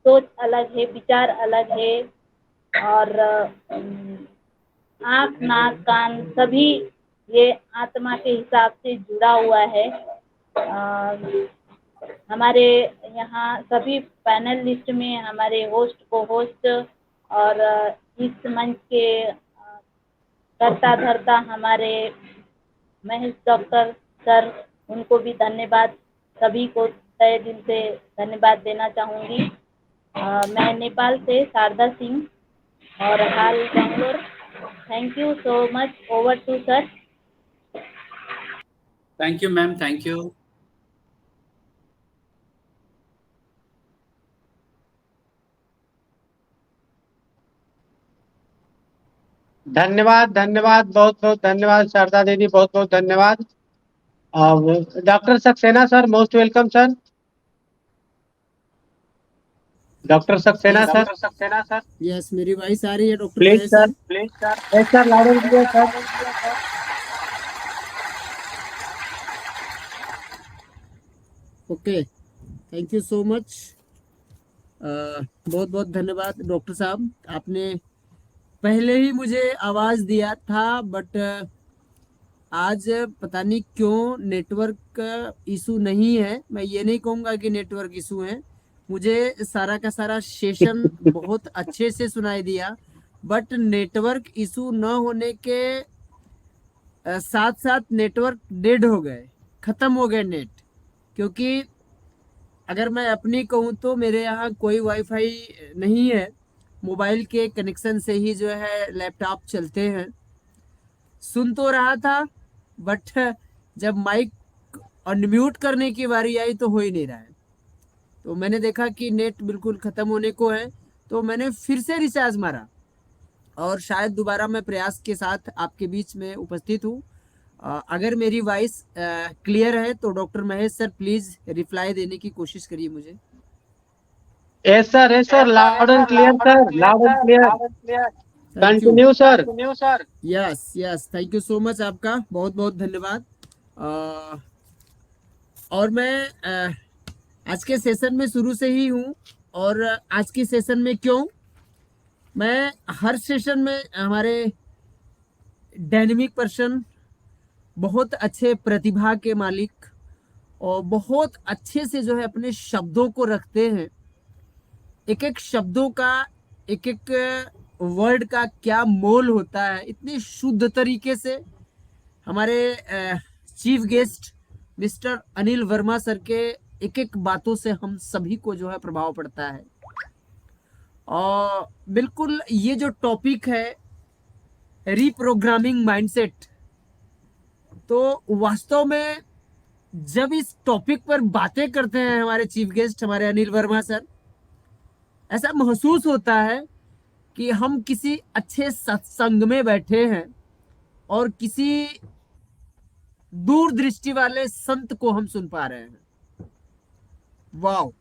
सोच अलग है, विचार अलग है, और आँख नाक कान सभी ये आत्मा के हिसाब से जुड़ा हुआ है। हमारे यहाँ सभी पैनलिस्ट में हमारे होस्ट को होस्ट और इस मंच के करता धरता हमारे महेश डॉक्टर सर, उनको भी धन्यवाद, सभी को तहे दिल से धन्यवाद देना चाहूँगी। मैं नेपाल से शारदा सिंह और हाल Bangalore. Thank you so much. Over to sir. Thank you ma'am, thank you. धन्यवाद, धन्यवाद, बहुत बहुत धन्यवाद शारदा दीदी, बहुत बहुत धन्यवाद। और doctor Saxena sir, most welcome sir. Doctor Saxena sir, yes, मेरी वॉइस आ रही है doctor please Mahesh sir, sir? Please sir. Yes sir, loud and clear sir. Okay, thank you so much. बहुत बहुत धन्यवाद डॉक्टर साहब, आपने पहले ही मुझे आवाज दिया था, बट आज पता नहीं क्यों नेटवर्क इशू नहीं है। मैं ये नहीं कहूँगा कि नेटवर्क इशू है, मुझे सारा का सारा सेशन बहुत अच्छे से सुनाई दिया, बट नेटवर्क इशू न होने के साथ साथ नेटवर्क डेड हो गए, खत्म हो गए नेट। क्योंकि अगर मैं अपनी कहूँ तो मेरे यहाँ कोई वाईफाई नहीं है, मोबाइल के कनेक्शन से ही जो है लैपटॉप चलते हैं। सुन तो रहा था, बट जब माइक अनम्यूट करने की बारी आई तो हो ही नहीं रहा है। तो मैंने देखा कि नेट बिल्कुल ख़त्म होने को है, तो मैंने फिर से रिचार्ज मारा और शायद दोबारा मैं प्रयास के साथ आपके बीच में उपस्थित हूँ। अगर मेरी वॉइस क्लियर है तो doctor Mahesh sir please reply देने की कोशिश करिए मुझे। Yes sir, loud and clear sir, loud and clear. Thank you. Continue sir. Yes yes, thank you so much, आपका बहुत बहुत धन्यवाद। और मैं आज के सेशन में शुरू से ही हूँ, और आज के सेशन में क्यों, मैं हर सेशन में हमारे डायनेमिक पर्सन, बहुत अच्छे प्रतिभा के मालिक और बहुत अच्छे से जो है अपने शब्दों को रखते हैं। एक एक शब्दों का, एक एक वर्ड का क्या मोल होता है, इतने शुद्ध तरीके से हमारे chief guest mister Anil Verma sir के एक एक बातों से हम सभी को जो है प्रभाव पड़ता है। और बिल्कुल ये जो टॉपिक है रीप्रोग्रामिंग माइंडसेट, तो वास्तव में जब इस टॉपिक पर बातें करते हैं हमारे चीफ गेस्ट हमारे अनिल वर्मा सर, ऐसा महसूस होता है कि हम किसी अच्छे सत्संग में बैठे हैं और किसी दूरदृष्टि वाले संत को हम सुन पा रहे हैं। Wow,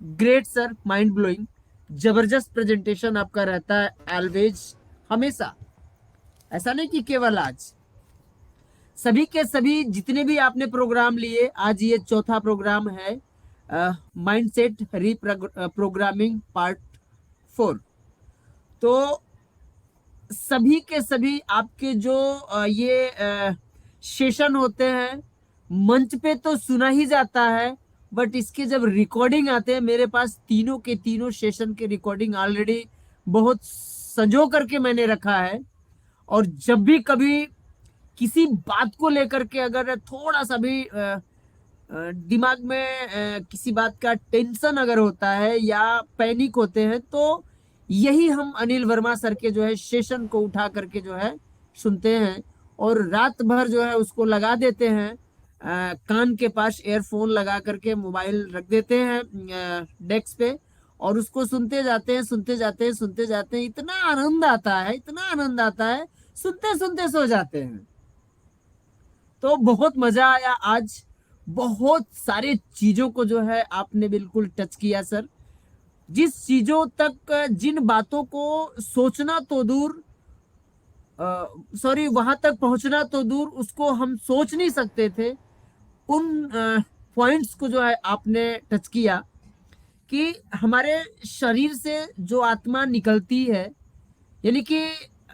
great sir, mind blowing, जबरदस्त प्रेजेंटेशन आपका रहता है ऑलवेज, हमेशा। ऐसा नहीं कि केवल आज, सभी के सभी जितने भी आपने प्रोग्राम लिए, आज ये चौथा प्रोग्राम है माइंडसेट रीप्रोग्रामिंग पार्ट 4। तो सभी के सभी आपके जो ये सेशन होते हैं, मंच पे तो सुना ही जाता है, बट इसके जब रिकॉर्डिंग आते हैं, मेरे पास तीनों के तीनों सेशन के रिकॉर्डिंग ऑलरेडी बहुत संजो करके मैंने रखा है। और जब भी कभी किसी बात को लेकर के अगर थोड़ा सा भी दिमाग में किसी बात का टेंशन अगर होता है या पैनिक होते हैं, तो यही हम अनिल वर्मा सर के जो है सेशन को उठा करके जो है सुनते हैं, और रात भर जो है उसको लगा देते हैं कान के पास, एयरफोन लगा करके मोबाइल रख देते हैं डेस्क पे, और उसको सुनते जाते हैं, सुनते जाते हैं, सुनते जाते हैं। इतना आनंद आता है, इतना आनंद आता है, सुनते सुनते सो जाते हैं। तो बहुत मजा आया आज, बहुत सारे चीजों को जो है आपने बिल्कुल टच किया सर। जिस चीजों तक, जिन बातों को सोचना तो दूर, सॉरी वहां तक पहुंचना तो दूर, उसको हम सोच नहीं सकते थे, उन पॉइंट्स को जो है आपने टच किया कि हमारे शरीर से जो आत्मा निकलती है, यानी कि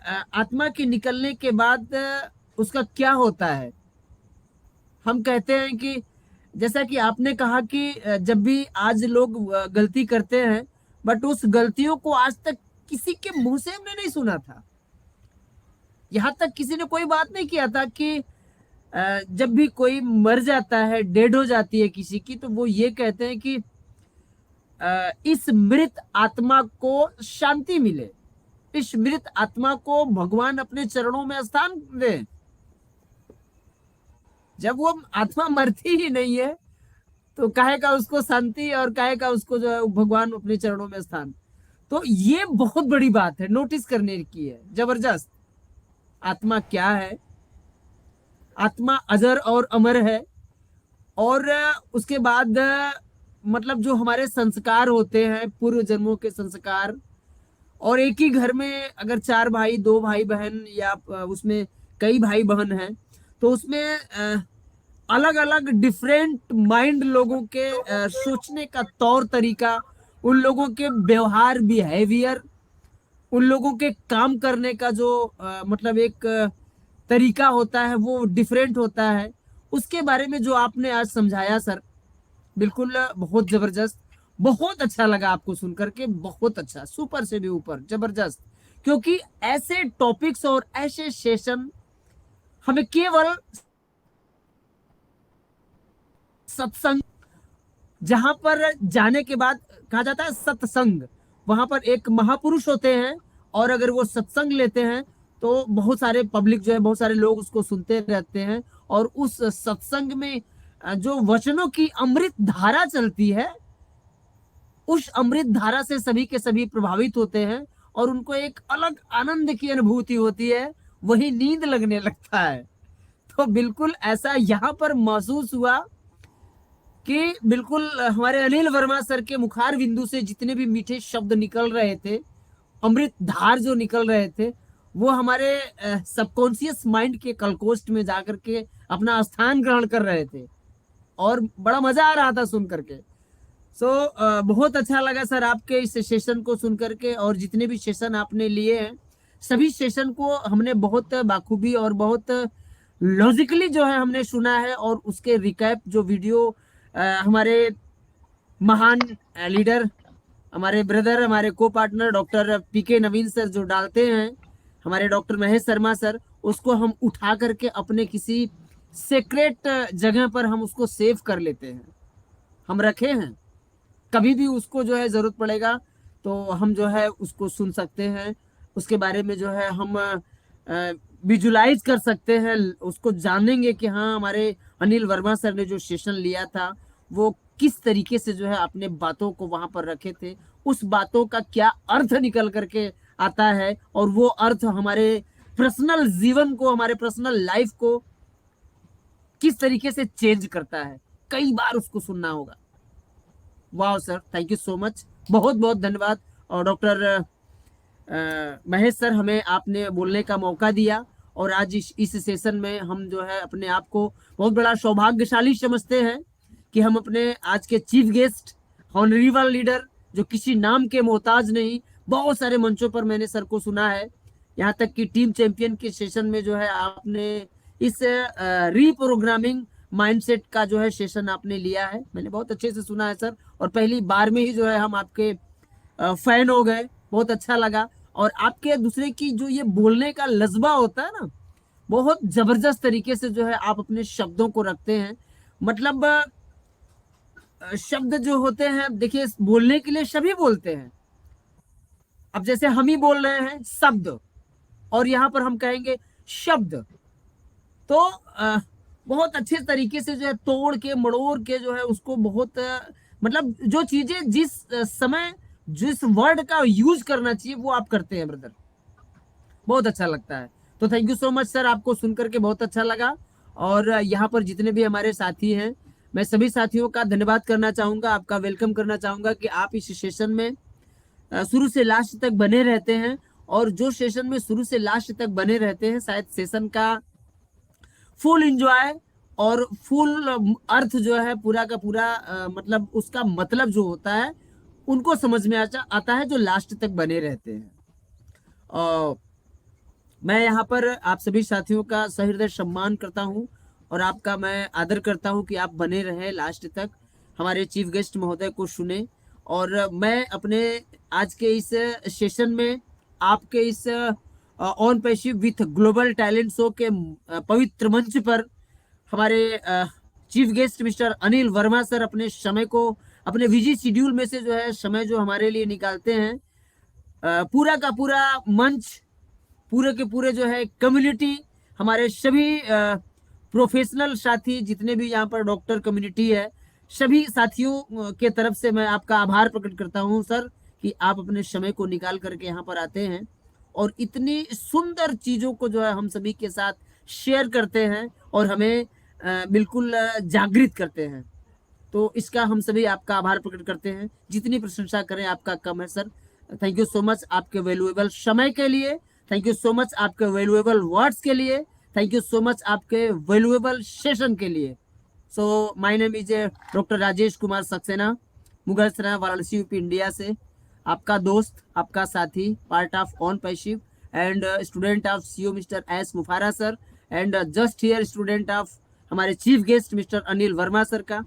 आत्मा के निकलने के बाद उसका क्या होता है। हम कहते हैं कि जैसा कि आपने कहा कि जब भी आज लोग गलती करते हैं, बट उस गलतियों को आज तक किसी के मुंह से हमने नहीं सुना था। यहां तक किसी ने कोई बात नहीं किया था कि जब भी कोई मर जाता है, डेड हो जाती है किसी की, तो वो ये कहते हैं कि इस मृत आत्मा को शांति मिले, इस मृत आत्मा को भगवान अपने चरणों में स्थान दे। जब वो आत्मा मरती ही नहीं है तो काहे का उसको शांति और काहे का उसको जो है भगवान अपने चरणों में स्थान। तो ये बहुत बड़ी बात है, नोटिस करने की है, जबरदस्त। आत्मा क्या है? आत्मा अजर और अमर है। और उसके बाद मतलब जो हमारे संस्कार होते हैं, पूर्व जन्मों के संस्कार, और एक ही घर में अगर 4 भाई, 2 भाई बहन, या उसमें कई भाई बहन हैं, तो उसमें अलग अलग डिफरेंट माइंड लोगों के सोचने का तौर तरीका, उन लोगों के व्यवहार, बिहेवियर, उन लोगों के काम करने का जो मतलब एक तरीका होता है, वो डिफरेंट होता है। उसके बारे में जो आपने आज समझाया सर, बिल्कुल बहुत जबरदस्त, बहुत अच्छा लगा आपको सुनकर के, बहुत अच्छा, सुपर से भी ऊपर, जबरदस्त। क्योंकि ऐसे टॉपिक्स और ऐसे सेशन हमें केवल सत्संग, जहां पर जाने के बाद कहा जाता है सत्संग, वहां पर एक महापुरुष होते हैं, और अगर वो सत्संग लेते हैं तो बहुत सारे पब्लिक जो है, बहुत सारे लोग उसको सुनते रहते हैं, और उस सत्संग में जो वचनों की अमृत धारा चलती है, उस अमृत धारा से सभी के सभी प्रभावित होते हैं, और उनको एक अलग आनंद की अनुभूति होती है, वही नींद लगने लगता है। तो बिल्कुल ऐसा यहाँ पर महसूस हुआ कि बिल्कुल हमारे अनिल वर्मा सर के मुखार बिंदु से जितने भी मीठे शब्द निकल रहे थे, अमृत धार जो निकल रहे थे, वो हमारे सबकॉन्शियस माइंड के कलकोष्ठ में जाकर के अपना स्थान ग्रहण कर रहे थे, और बड़ा मजा आ रहा था सुन करके। बहुत अच्छा लगा सर आपके इस सेशन को सुन करके, और जितने भी सेशन आपने लिए हैं, सभी सेशन को हमने बहुत बाखूबी और बहुत लॉजिकली जो है हमने सुना है, और उसके रिकैप जो वीडियो हमारे महान लीडर, हमारे ब्रदर, हमारे को partner doctor PK Naveen sir जो डालते हैं, हमारे डॉक्टर महेश शर्मा सर, उसको हम उठा करके अपने किसी सीक्रेट जगह पर हम उसको सेव कर लेते हैं, हम रखे हैं। कभी भी उसको जो है जरूरत पड़ेगा तो हम जो है उसको सुन सकते हैं, उसके बारे में जो है हम विजुलाइज कर सकते हैं, उसको जानेंगे कि हाँ, हमारे अनिल वर्मा सर ने जो सेशन लिया था वो किस तरीके से जो है अपने बातों को वहां पर रखे थे, उस बातों का क्या अर्थ निकल करके आता है, और वो अर्थ हमारे पर्सनल जीवन को, हमारे पर्सनल लाइफ को किस तरीके से चेंज करता है। कई बार उसको सुनना होगा। वाह sir, thank you so much, बहुत बहुत धन्यवाद। और डॉक्टर महेश सर, हमें आपने बोलने का मौका दिया, और आज इस सेशन में हम जो है अपने आप को बहुत बड़ा सौभाग्यशाली समझते हैं कि हम अपने आज के चीफ गेस्ट, ऑनरेबल लीडर, जो किसी नाम के मोहताज नहीं, बहुत सारे मंचों पर मैंने सर को सुना है, यहाँ तक कि टीम चैंपियन के सेशन में जो है आपने इस रीप्रोग्रामिंग माइंडसेट का जो है सेशन आपने लिया है, मैंने बहुत अच्छे से सुना है सर, और पहली बार में ही जो है हम आपके फैन हो गए, बहुत अच्छा लगा। और आपके दूसरे की जो ये बोलने का लज्बा होता है ना, बहुत जबरदस्त तरीके से जो है आप अपने शब्दों को रखते हैं। मतलब शब्द जो होते हैं, देखिए, बोलने के लिए सभी बोलते हैं। अब जैसे हम ही बोल रहे हैं शब्द, और यहाँ पर हम कहेंगे शब्द, तो बहुत अच्छे तरीके से जो है तोड़ के मड़ोड़ के जो है उसको बहुत मतलब जो चीजें जिस समय जिस वर्ड का यूज करना चाहिए वो आप करते हैं ब्रदर, बहुत अच्छा लगता है। तो thank you so much sir, आपको सुनकर के बहुत अच्छा लगा। और यहाँ पर जितने भी हमारे साथी हैं, मैं सभी साथियों का धन्यवाद करना चाहूंगा, आपका वेलकम करना चाहूंगा कि आप इस सेशन में शुरू से लास्ट तक बने रहते हैं, और जो सेशन में शुरू से लास्ट तक बने रहते हैं, शायद सेशन का फुल एंजॉय और फुल अर्थ जो है पूरा का पूरा मतलब उसका मतलब जो होता है उनको समझ में आता है, जो लास्ट तक बने रहते हैं। और मैं यहाँ पर आप सभी साथियों का सहृदय सम्मान करता हूँ, और आपका मैं आदर करता हूँ कि आप बने रहे लास्ट तक, हमारे चीफ गेस्ट महोदय को सुने। और मैं अपने आज के इस सेशन में आपके इस on passive with global talent show के पवित्र मंच पर हमारे chief guest mister Anil Verma sir अपने समय को, अपने बिजी शेड्यूल में से जो है समय जो हमारे लिए निकालते हैं, पूरा का पूरा मंच, पूरे के पूरे जो है कम्युनिटी, हमारे सभी प्रोफेशनल साथी जितने भी यहाँ पर डॉक्टर कम्युनिटी है, सभी साथियों के तरफ से मैं आपका आभार प्रकट करता हूँ सर, कि आप अपने समय को निकाल करके यहाँ पर आते हैं और इतनी सुंदर चीजों को जो है हम सभी के साथ शेयर करते हैं और हमें बिल्कुल जागृत करते हैं। तो इसका हम सभी आपका आभार प्रकट करते हैं। जितनी प्रशंसा करें आपका कम है sir. Thank you so much आपके वैल्यूएबल समय के लिए, थैंक यू सो मच आपके वैल्यूएबल वर्ड्स के लिए, थैंक यू सो मच आपके वैल्यूएबल सेशन के लिए। So my name is doctor Rajesh Kumar Saxena, Mughalsarai, Varanasi, UP, India से आपका दोस्त, आपका साथी, part of on passive and student of CO mister S Mufara sir and just here student of हमारे chief guest mister Anil Verma sir का।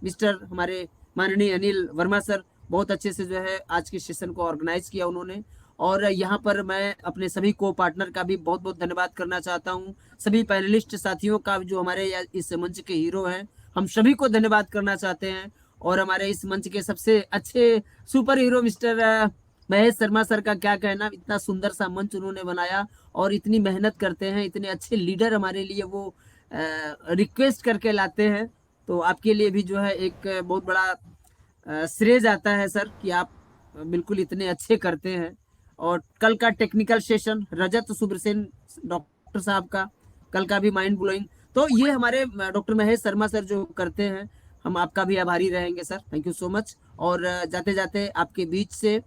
मिस्टर हमारे माननीय अनिल वर्मा सर बहुत अच्छे से जो है आज के सेशन को ऑर्गेनाइज किया उन्होंने। और यहाँ पर मैं अपने सभी को पार्टनर का भी बहुत बहुत धन्यवाद करना चाहता हूँ। सभी पैनलिस्ट साथियों का जो हमारे इस मंच के हीरो हैं, हम सभी को धन्यवाद करना चाहते हैं। और हमारे इस मंच के सबसे अच्छे super hero mister Mahesh Sharma sir का क्या कहना, इतना सुंदर सा मंच उन्होंने बनाया और इतनी मेहनत करते हैं, इतने अच्छे लीडर हमारे लिए वो रिक्वेस्ट करके लाते हैं। तो आपके लिए भी जो है एक बहुत बड़ा श्रेय जाता है सर कि आप बिल्कुल इतने अच्छे करते हैं। और कल का टेक्निकल सेशन रजत सुब्रसेन डॉक्टर साहब का, कल का भी माइंड ब्लोइंग। तो ये हमारे डॉक्टर महेश शर्मा सर जो करते हैं, हम आपका भी आभारी रहेंगे sir. Thank you so much. और जाते जाते आपके बीच से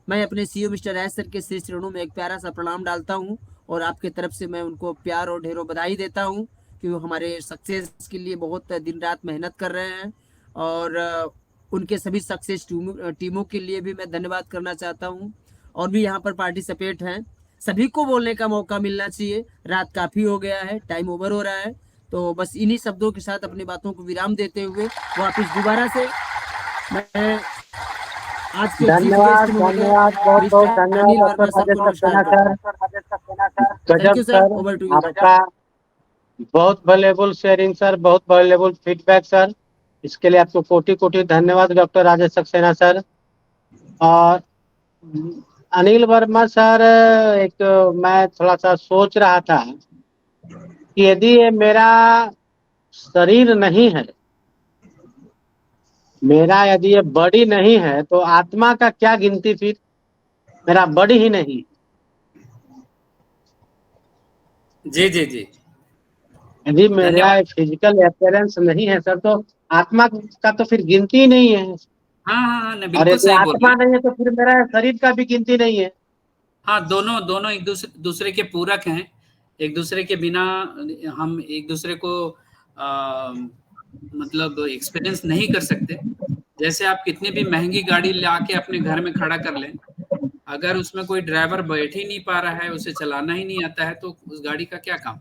मैं अपने सीईओ मिस्टर एस सर के श्री चरणों में एक प्यारा सा प्रणाम डालता हूँ और आपके तरफ से मैं उनको प्यार और ढेरों बधाई देता हूँ कि वो हमारे सक्सेस के लिए बहुत दिन रात मेहनत कर रहे हैं। और उनके सभी सक्सेस टीमों के लिए भी मैं धन्यवाद करना चाहता हूँ। और भी यहाँ पर पार्टिसिपेट हैं, सभी को बोलने का मौका मिलना चाहिए। रात काफ़ी हो गया है, टाइम ओवर हो रहा है। तो बस इन्हीं शब्दों के साथ अपनी बातों को विराम देते हुए वापिस दोबारा से मैं आज के धन्यवाद बहुत बहुत धन्यवाद डॉक्टर राजेश सक्सेना सर। गजब सर, आपका बहुत वैल्यूएबल शेयरिंग सर, बहुत वैल्यूएबल फीडबैक सर। इसके लिए आपको कोटि कोटि धन्यवाद डॉक्टर राजेश सक्सेना सर। और अनिल वर्मा सर, एक मैं थोड़ा सा सोच रहा था कि यदि ये मेरा शरीर नहीं है, मेरा यदि ये बॉडी नहीं है, तो आत्मा का क्या गिनती? फिर मेरा बॉडी ही नहीं। जी जी जी, यदि मेरा फिजिकल अपीयरेंस नहीं है सर, तो आत्मा का तो फिर गिनती ही नहीं है। हाँ, और बिल्कुल यदि सही बोल रहे आत्मा नहीं है तो फिर मेरा शरीर का भी गिनती नहीं है। हाँ, दोनों एक दूसरे के पूरक हैं। एक दूसरे के बिना हम एक दूसरे को मतलब एक्सपीरियंस नहीं कर सकते। जैसे आप कितनी भी महंगी गाड़ी लाके अपने घर में खड़ा कर लें, अगर उसमें कोई ड्राइवर बैठ ही नहीं पा रहा है, उसे चलाना ही नहीं आता है, तो उस गाड़ी का क्या काम?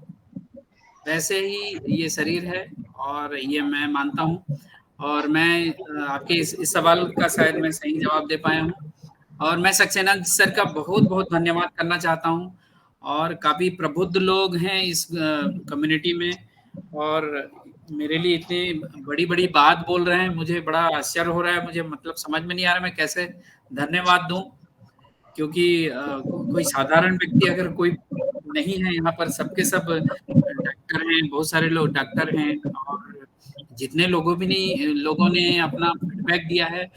वैसे ही ये शरीर है और ये मैं मानता हूँ। और मैं आपके इस सवाल का शायद मैं सही जवाब दे पाया हूँ। और मैं सक्सेना सर का बहुत बहुत धन्यवाद करना चाहता हूँ। और काफ़ी प्रबुद्ध लोग हैं इस कम्युनिटी में और मेरे लिए इतनी बड़ी बड़ी बात बोल रहे हैं, मुझे बड़ा आश्चर्य हो रहा है। मुझे मतलब समझ में नहीं आ रहा मैं कैसे धन्यवाद दूं, क्योंकि कोई साधारण व्यक्ति अगर कोई नहीं है यहाँ पर, सबके सब डॉक्टर हैं, बहुत सारे लोग डॉक्टर हैं। और जितने लोगों ने अपना फीडबैक दिया है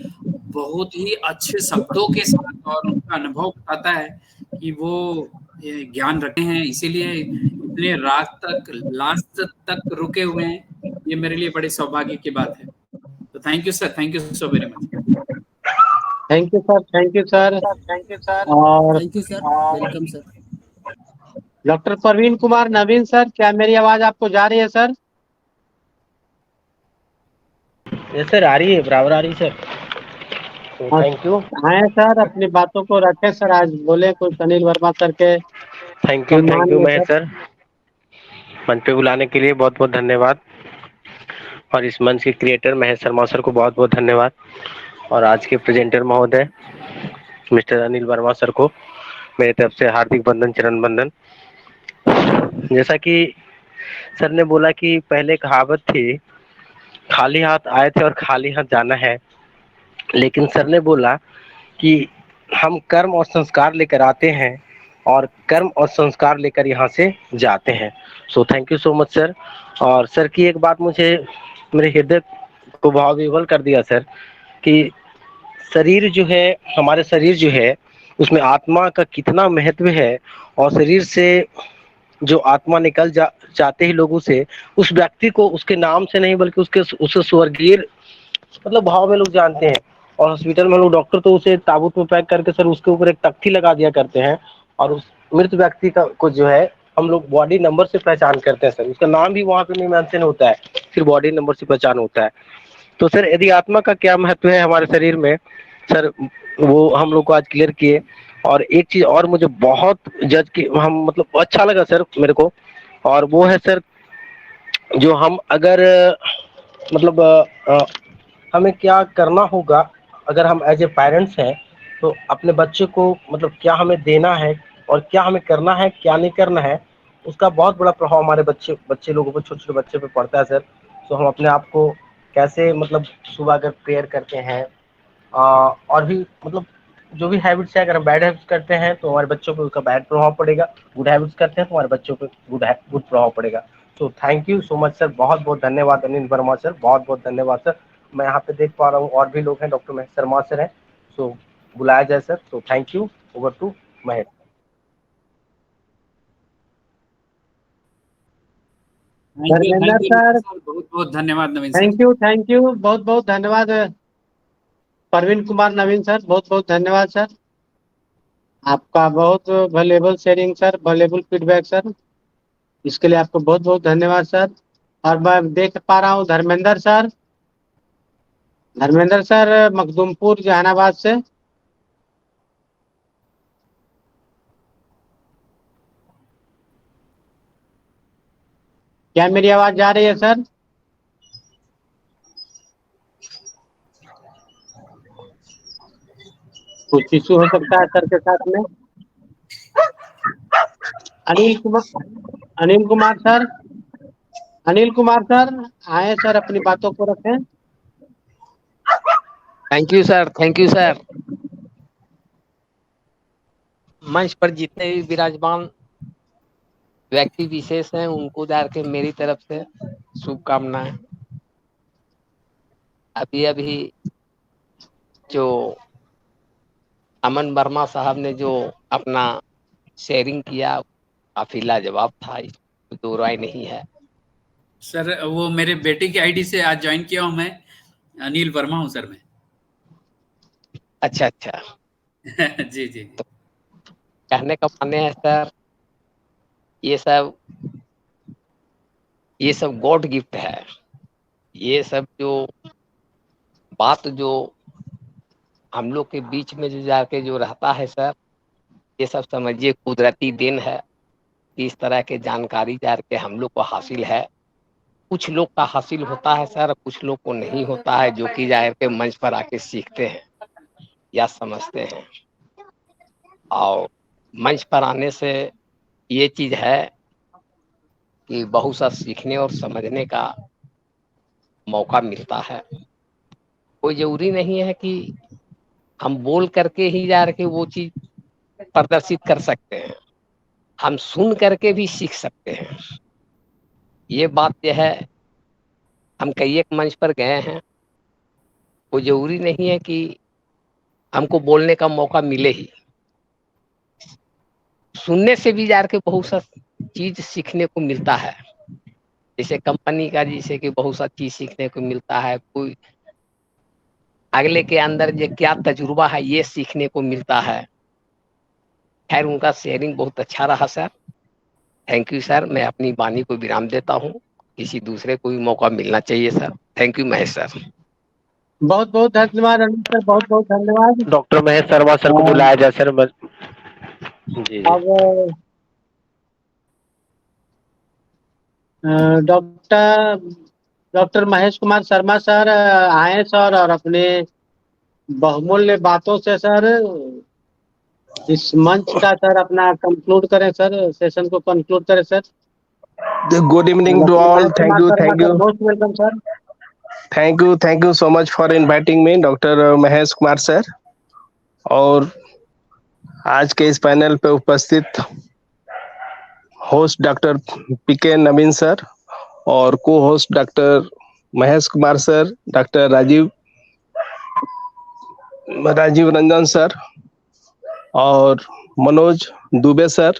बहुत ही अच्छे शब्दों के साथ, और उनका अनुभव बताता है कि वो ज्ञान रखे हैं, इसीलिए इतने रात तक लास्ट तक रुके हुए हैं। ये मेरे लिए बड़े सौभाग्य की बात है। तो thank you sir, thank you so very much. Thank you sir, thank you sir, thank you sir. और thank you sir, welcome sir. Doctor Praveen Kumar Naveen sir, क्या मेरी आवाज आपको जा रही है सर? यस सर, आ रही है, बराबर आ रही है सर। Thank you. आए सर, अपनी बातों को रखें सर, आज बोले कुछ अनिल वर्मा सर के। थैंक यू महेश सर, मंच पे बुलाने के लिए बहुत बहुत धन्यवाद। और इस मंच के क्रिएटर महेश शर्मा सर को बहुत बहुत धन्यवाद। और आज के प्रेजेंटर महोदय मिस्टर अनिल वर्मा सर को मेरी तरफ से हार्दिक वंदन, चरण वंदन। जैसा कि सर ने बोला कि पहले कहावत थी, खाली हाथ आए थे और खाली हाथ जाना है, लेकिन सर ने बोला कि हम कर्म और संस्कार लेकर आते हैं और कर्म और संस्कार लेकर यहाँ से जाते हैं। So thank you so much sir. और सर की एक बात मुझे मेरे हृदय को भाव विह्वल कर दिया सर, कि शरीर जो है, हमारे शरीर जो है उसमें आत्मा का कितना महत्व है, और शरीर से जो आत्मा निकल जाते ही लोगों से, उस व्यक्ति को उसके नाम से नहीं बल्कि उसे स्वर्गीय मतलब भाव में लोग जानते हैं। और हॉस्पिटल में लोग, डॉक्टर तो उसे ताबूत में पैक करके सर उसके ऊपर एक तख्ती लगा दिया करते हैं, और उस मृत व्यक्ति का को जो है हम लोग बॉडी नंबर से पहचान करते हैं सर। उसका नाम भी वहां पे नहीं मेंशन होता है, फिर बॉडी नंबर से पहचान होता है। तो सर यदि आत्मा का क्या महत्व है हमारे शरीर में सर, वो हम लोग को आज क्लियर किए। और एक चीज और मुझे बहुत जज की हम मतलब अच्छा लगा सर मेरे को, और वो है सर, जो हम अगर मतलब हमें क्या करना होगा अगर हम एज ए पेरेंट्स हैं, तो अपने बच्चे को मतलब क्या हमें देना है और क्या हमें करना है, क्या नहीं करना है, उसका बहुत बड़ा प्रभाव हमारे बच्चे लोगों पर, छोटे छोटे बच्चे पे पड़ता है सर। तो हम अपने आप को कैसे मतलब सुबह अगर प्रेयर करते हैं, और भी मतलब जो भी हैबिट्स है, अगर हम बैड हैबिट्स करते हैं तो हमारे बच्चों पे उसका बैड प्रभाव पड़ेगा, गुड हैबिट्स करते हैं तो हमारे बच्चों पे गुड प्रभाव पड़ेगा। तो thank you so much sir, बहुत बहुत धन्यवाद अनिल वर्मा सर, बहुत बहुत धन्यवाद सर। मैं यहाँ पे देख पा रहा हूँ और भी लोग हैं, डॉक्टर महेश शर्मा सर हैं, सो बुलाया जाए सर। तो thank you, over to Mahesh. Dharmendra sir, बहुत बहुत धन्यवाद नवीन सर। थैंक यू, बहुत बहुत धन्यवाद प्रवीण कुमार नवीन सर, बहुत बहुत धन्यवाद सर। आपका बहुत valuable sharing sir, valuable feedback sir, इसके लिए आपको बहुत बहुत धन्यवाद सर। और मैं देख पा रहा हूँ धर्मेंद्र सर मखदूमपुर जहानाबाद से। क्या मेरी आवाज जा रही है सर? कुछ इशू हो सकता है सर के साथ में। अनिल कुमार सर आए सर, अपनी बातों को रखें। Thank you sir. मंच पर जितने भी विराजमान व्यक्ति विशेष हैं उनको जाके मेरी तरफ से शुभकामनाएं। अभी जो अमन वर्मा साहब ने जो अपना शेयरिंग किया काफी लाजवाब था, इसमें दो राय नहीं है सर। वो मेरे बेटे की आईडी से आज ज्वाइन किया हूँ मैं, अनिल वर्मा हूँ सर मैं। अच्छा जी जी। तो कहने का माने है सर, ये सब गॉड गिफ्ट है। ये सब जो बात जो हम लोग के बीच में जो जाके जो रहता है सर, ये सब समझिए कुदरती देन है। इस तरह के जानकारी जाके हम लोग को हासिल है। कुछ लोग का हासिल होता है सर, कुछ लोग को नहीं होता है, जो कि जाकर के मंच पर आके सीखते हैं या समझते हैं। और मंच पर आने से ये चीज है कि बहुत सा सीखने और समझने का मौका मिलता है। कोई जरूरी नहीं है कि हम बोल करके ही जा के वो चीज प्रदर्शित कर सकते हैं, हम सुन करके भी सीख सकते हैं। ये बात यह है, हम कई एक मंच पर गए हैं, कोई जरूरी नहीं है कि हमको बोलने का मौका मिले ही, सुनने से भी जाके बहुत सा चीज सीखने को मिलता है। जैसे कंपनी का, जैसे कि बहुत सा चीज सीखने को मिलता है, कोई अगले के अंदर जो क्या तजुर्बा है ये सीखने को मिलता है। खैर उनका शेयरिंग बहुत अच्छा रहा सर, थैंक यू सर। मैं अपनी वाणी को विराम देता हूँ, किसी दूसरे को भी मौका मिलना चाहिए sir. Thank you Mahesh sir. बहुत बहुत धन्यवाद अनिल सर, बहुत बहुत धन्यवाद। डॉक्टर महेश शर्मा सर को बुलाया जाए सर। जी। अब डॉक्टर महेश कुमार शर्मा सर आए सर, और अपने बहुमूल्य बातों से सर इस मंच का सर अपना कंक्लूड करें सर, सेशन को कंक्लूड करें sir. Good evening to all. Thank you. Most welcome sir. Thank you so much for inviting me, doctor Mahesh Kumar sir. और आज के इस पैनल पे उपस्थित host doctor PK Naveen sir और cohost doctor Mahesh Kumar sir, doctor Rajeev Rajeev Ranjan sir और Manoj Dubey sir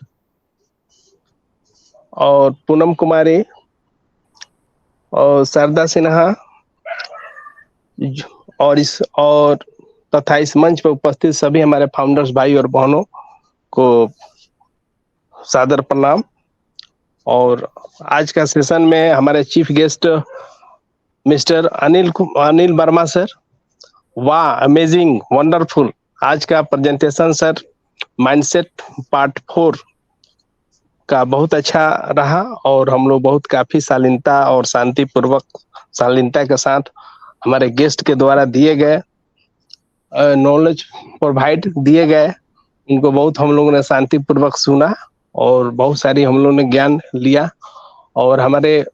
और पूनम कुमारी और शारदा सिन्हा और तथा इस मंच पर उपस्थित सभी हमारे फाउंडर्स भाई और बहनों को सादर प्रणाम। और आज का सेशन में हमारे chief guest mister Anil Verma sir, वाह अमेजिंग वंडरफुल। आज का प्रेजेंटेशन सर माइंडसेट पार्ट 4 का बहुत अच्छा रहा और हम लोग बहुत काफी शालीनता और शालीनता के साथ हमारे गेस्ट के द्वारा दिए गए नॉलेज प्रोवाइड दिए गए, उनको बहुत हम लोगों ने शांतिपूर्वक सुना और बहुत सारी हम लोगों ने ज्ञान लिया। और हमारे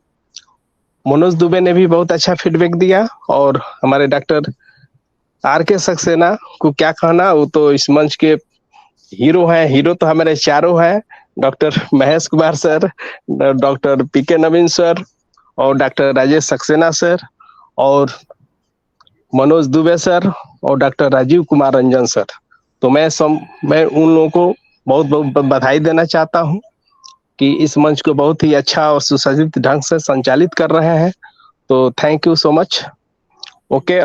मनोज दुबे ने भी बहुत अच्छा फीडबैक दिया और हमारे डॉक्टर RK सक्सेना को क्या कहना, वो तो इस मंच के हीरो हैं। हीरो तो हमारे चारों हैं, doctor Mahesh Kumar sir, doctor PK नवीन सर और डॉक्टर राजेश सक्सेना सर और मनोज दुबे सर और डॉक्टर राजीव कुमार रंजन सर। तो मैं उन लोगों को बहुत बहुत बधाई देना चाहता हूं कि इस मंच को बहुत ही अच्छा और सुसज्जित ढंग से संचालित कर रहे हैं। तो thank you so much. Okay.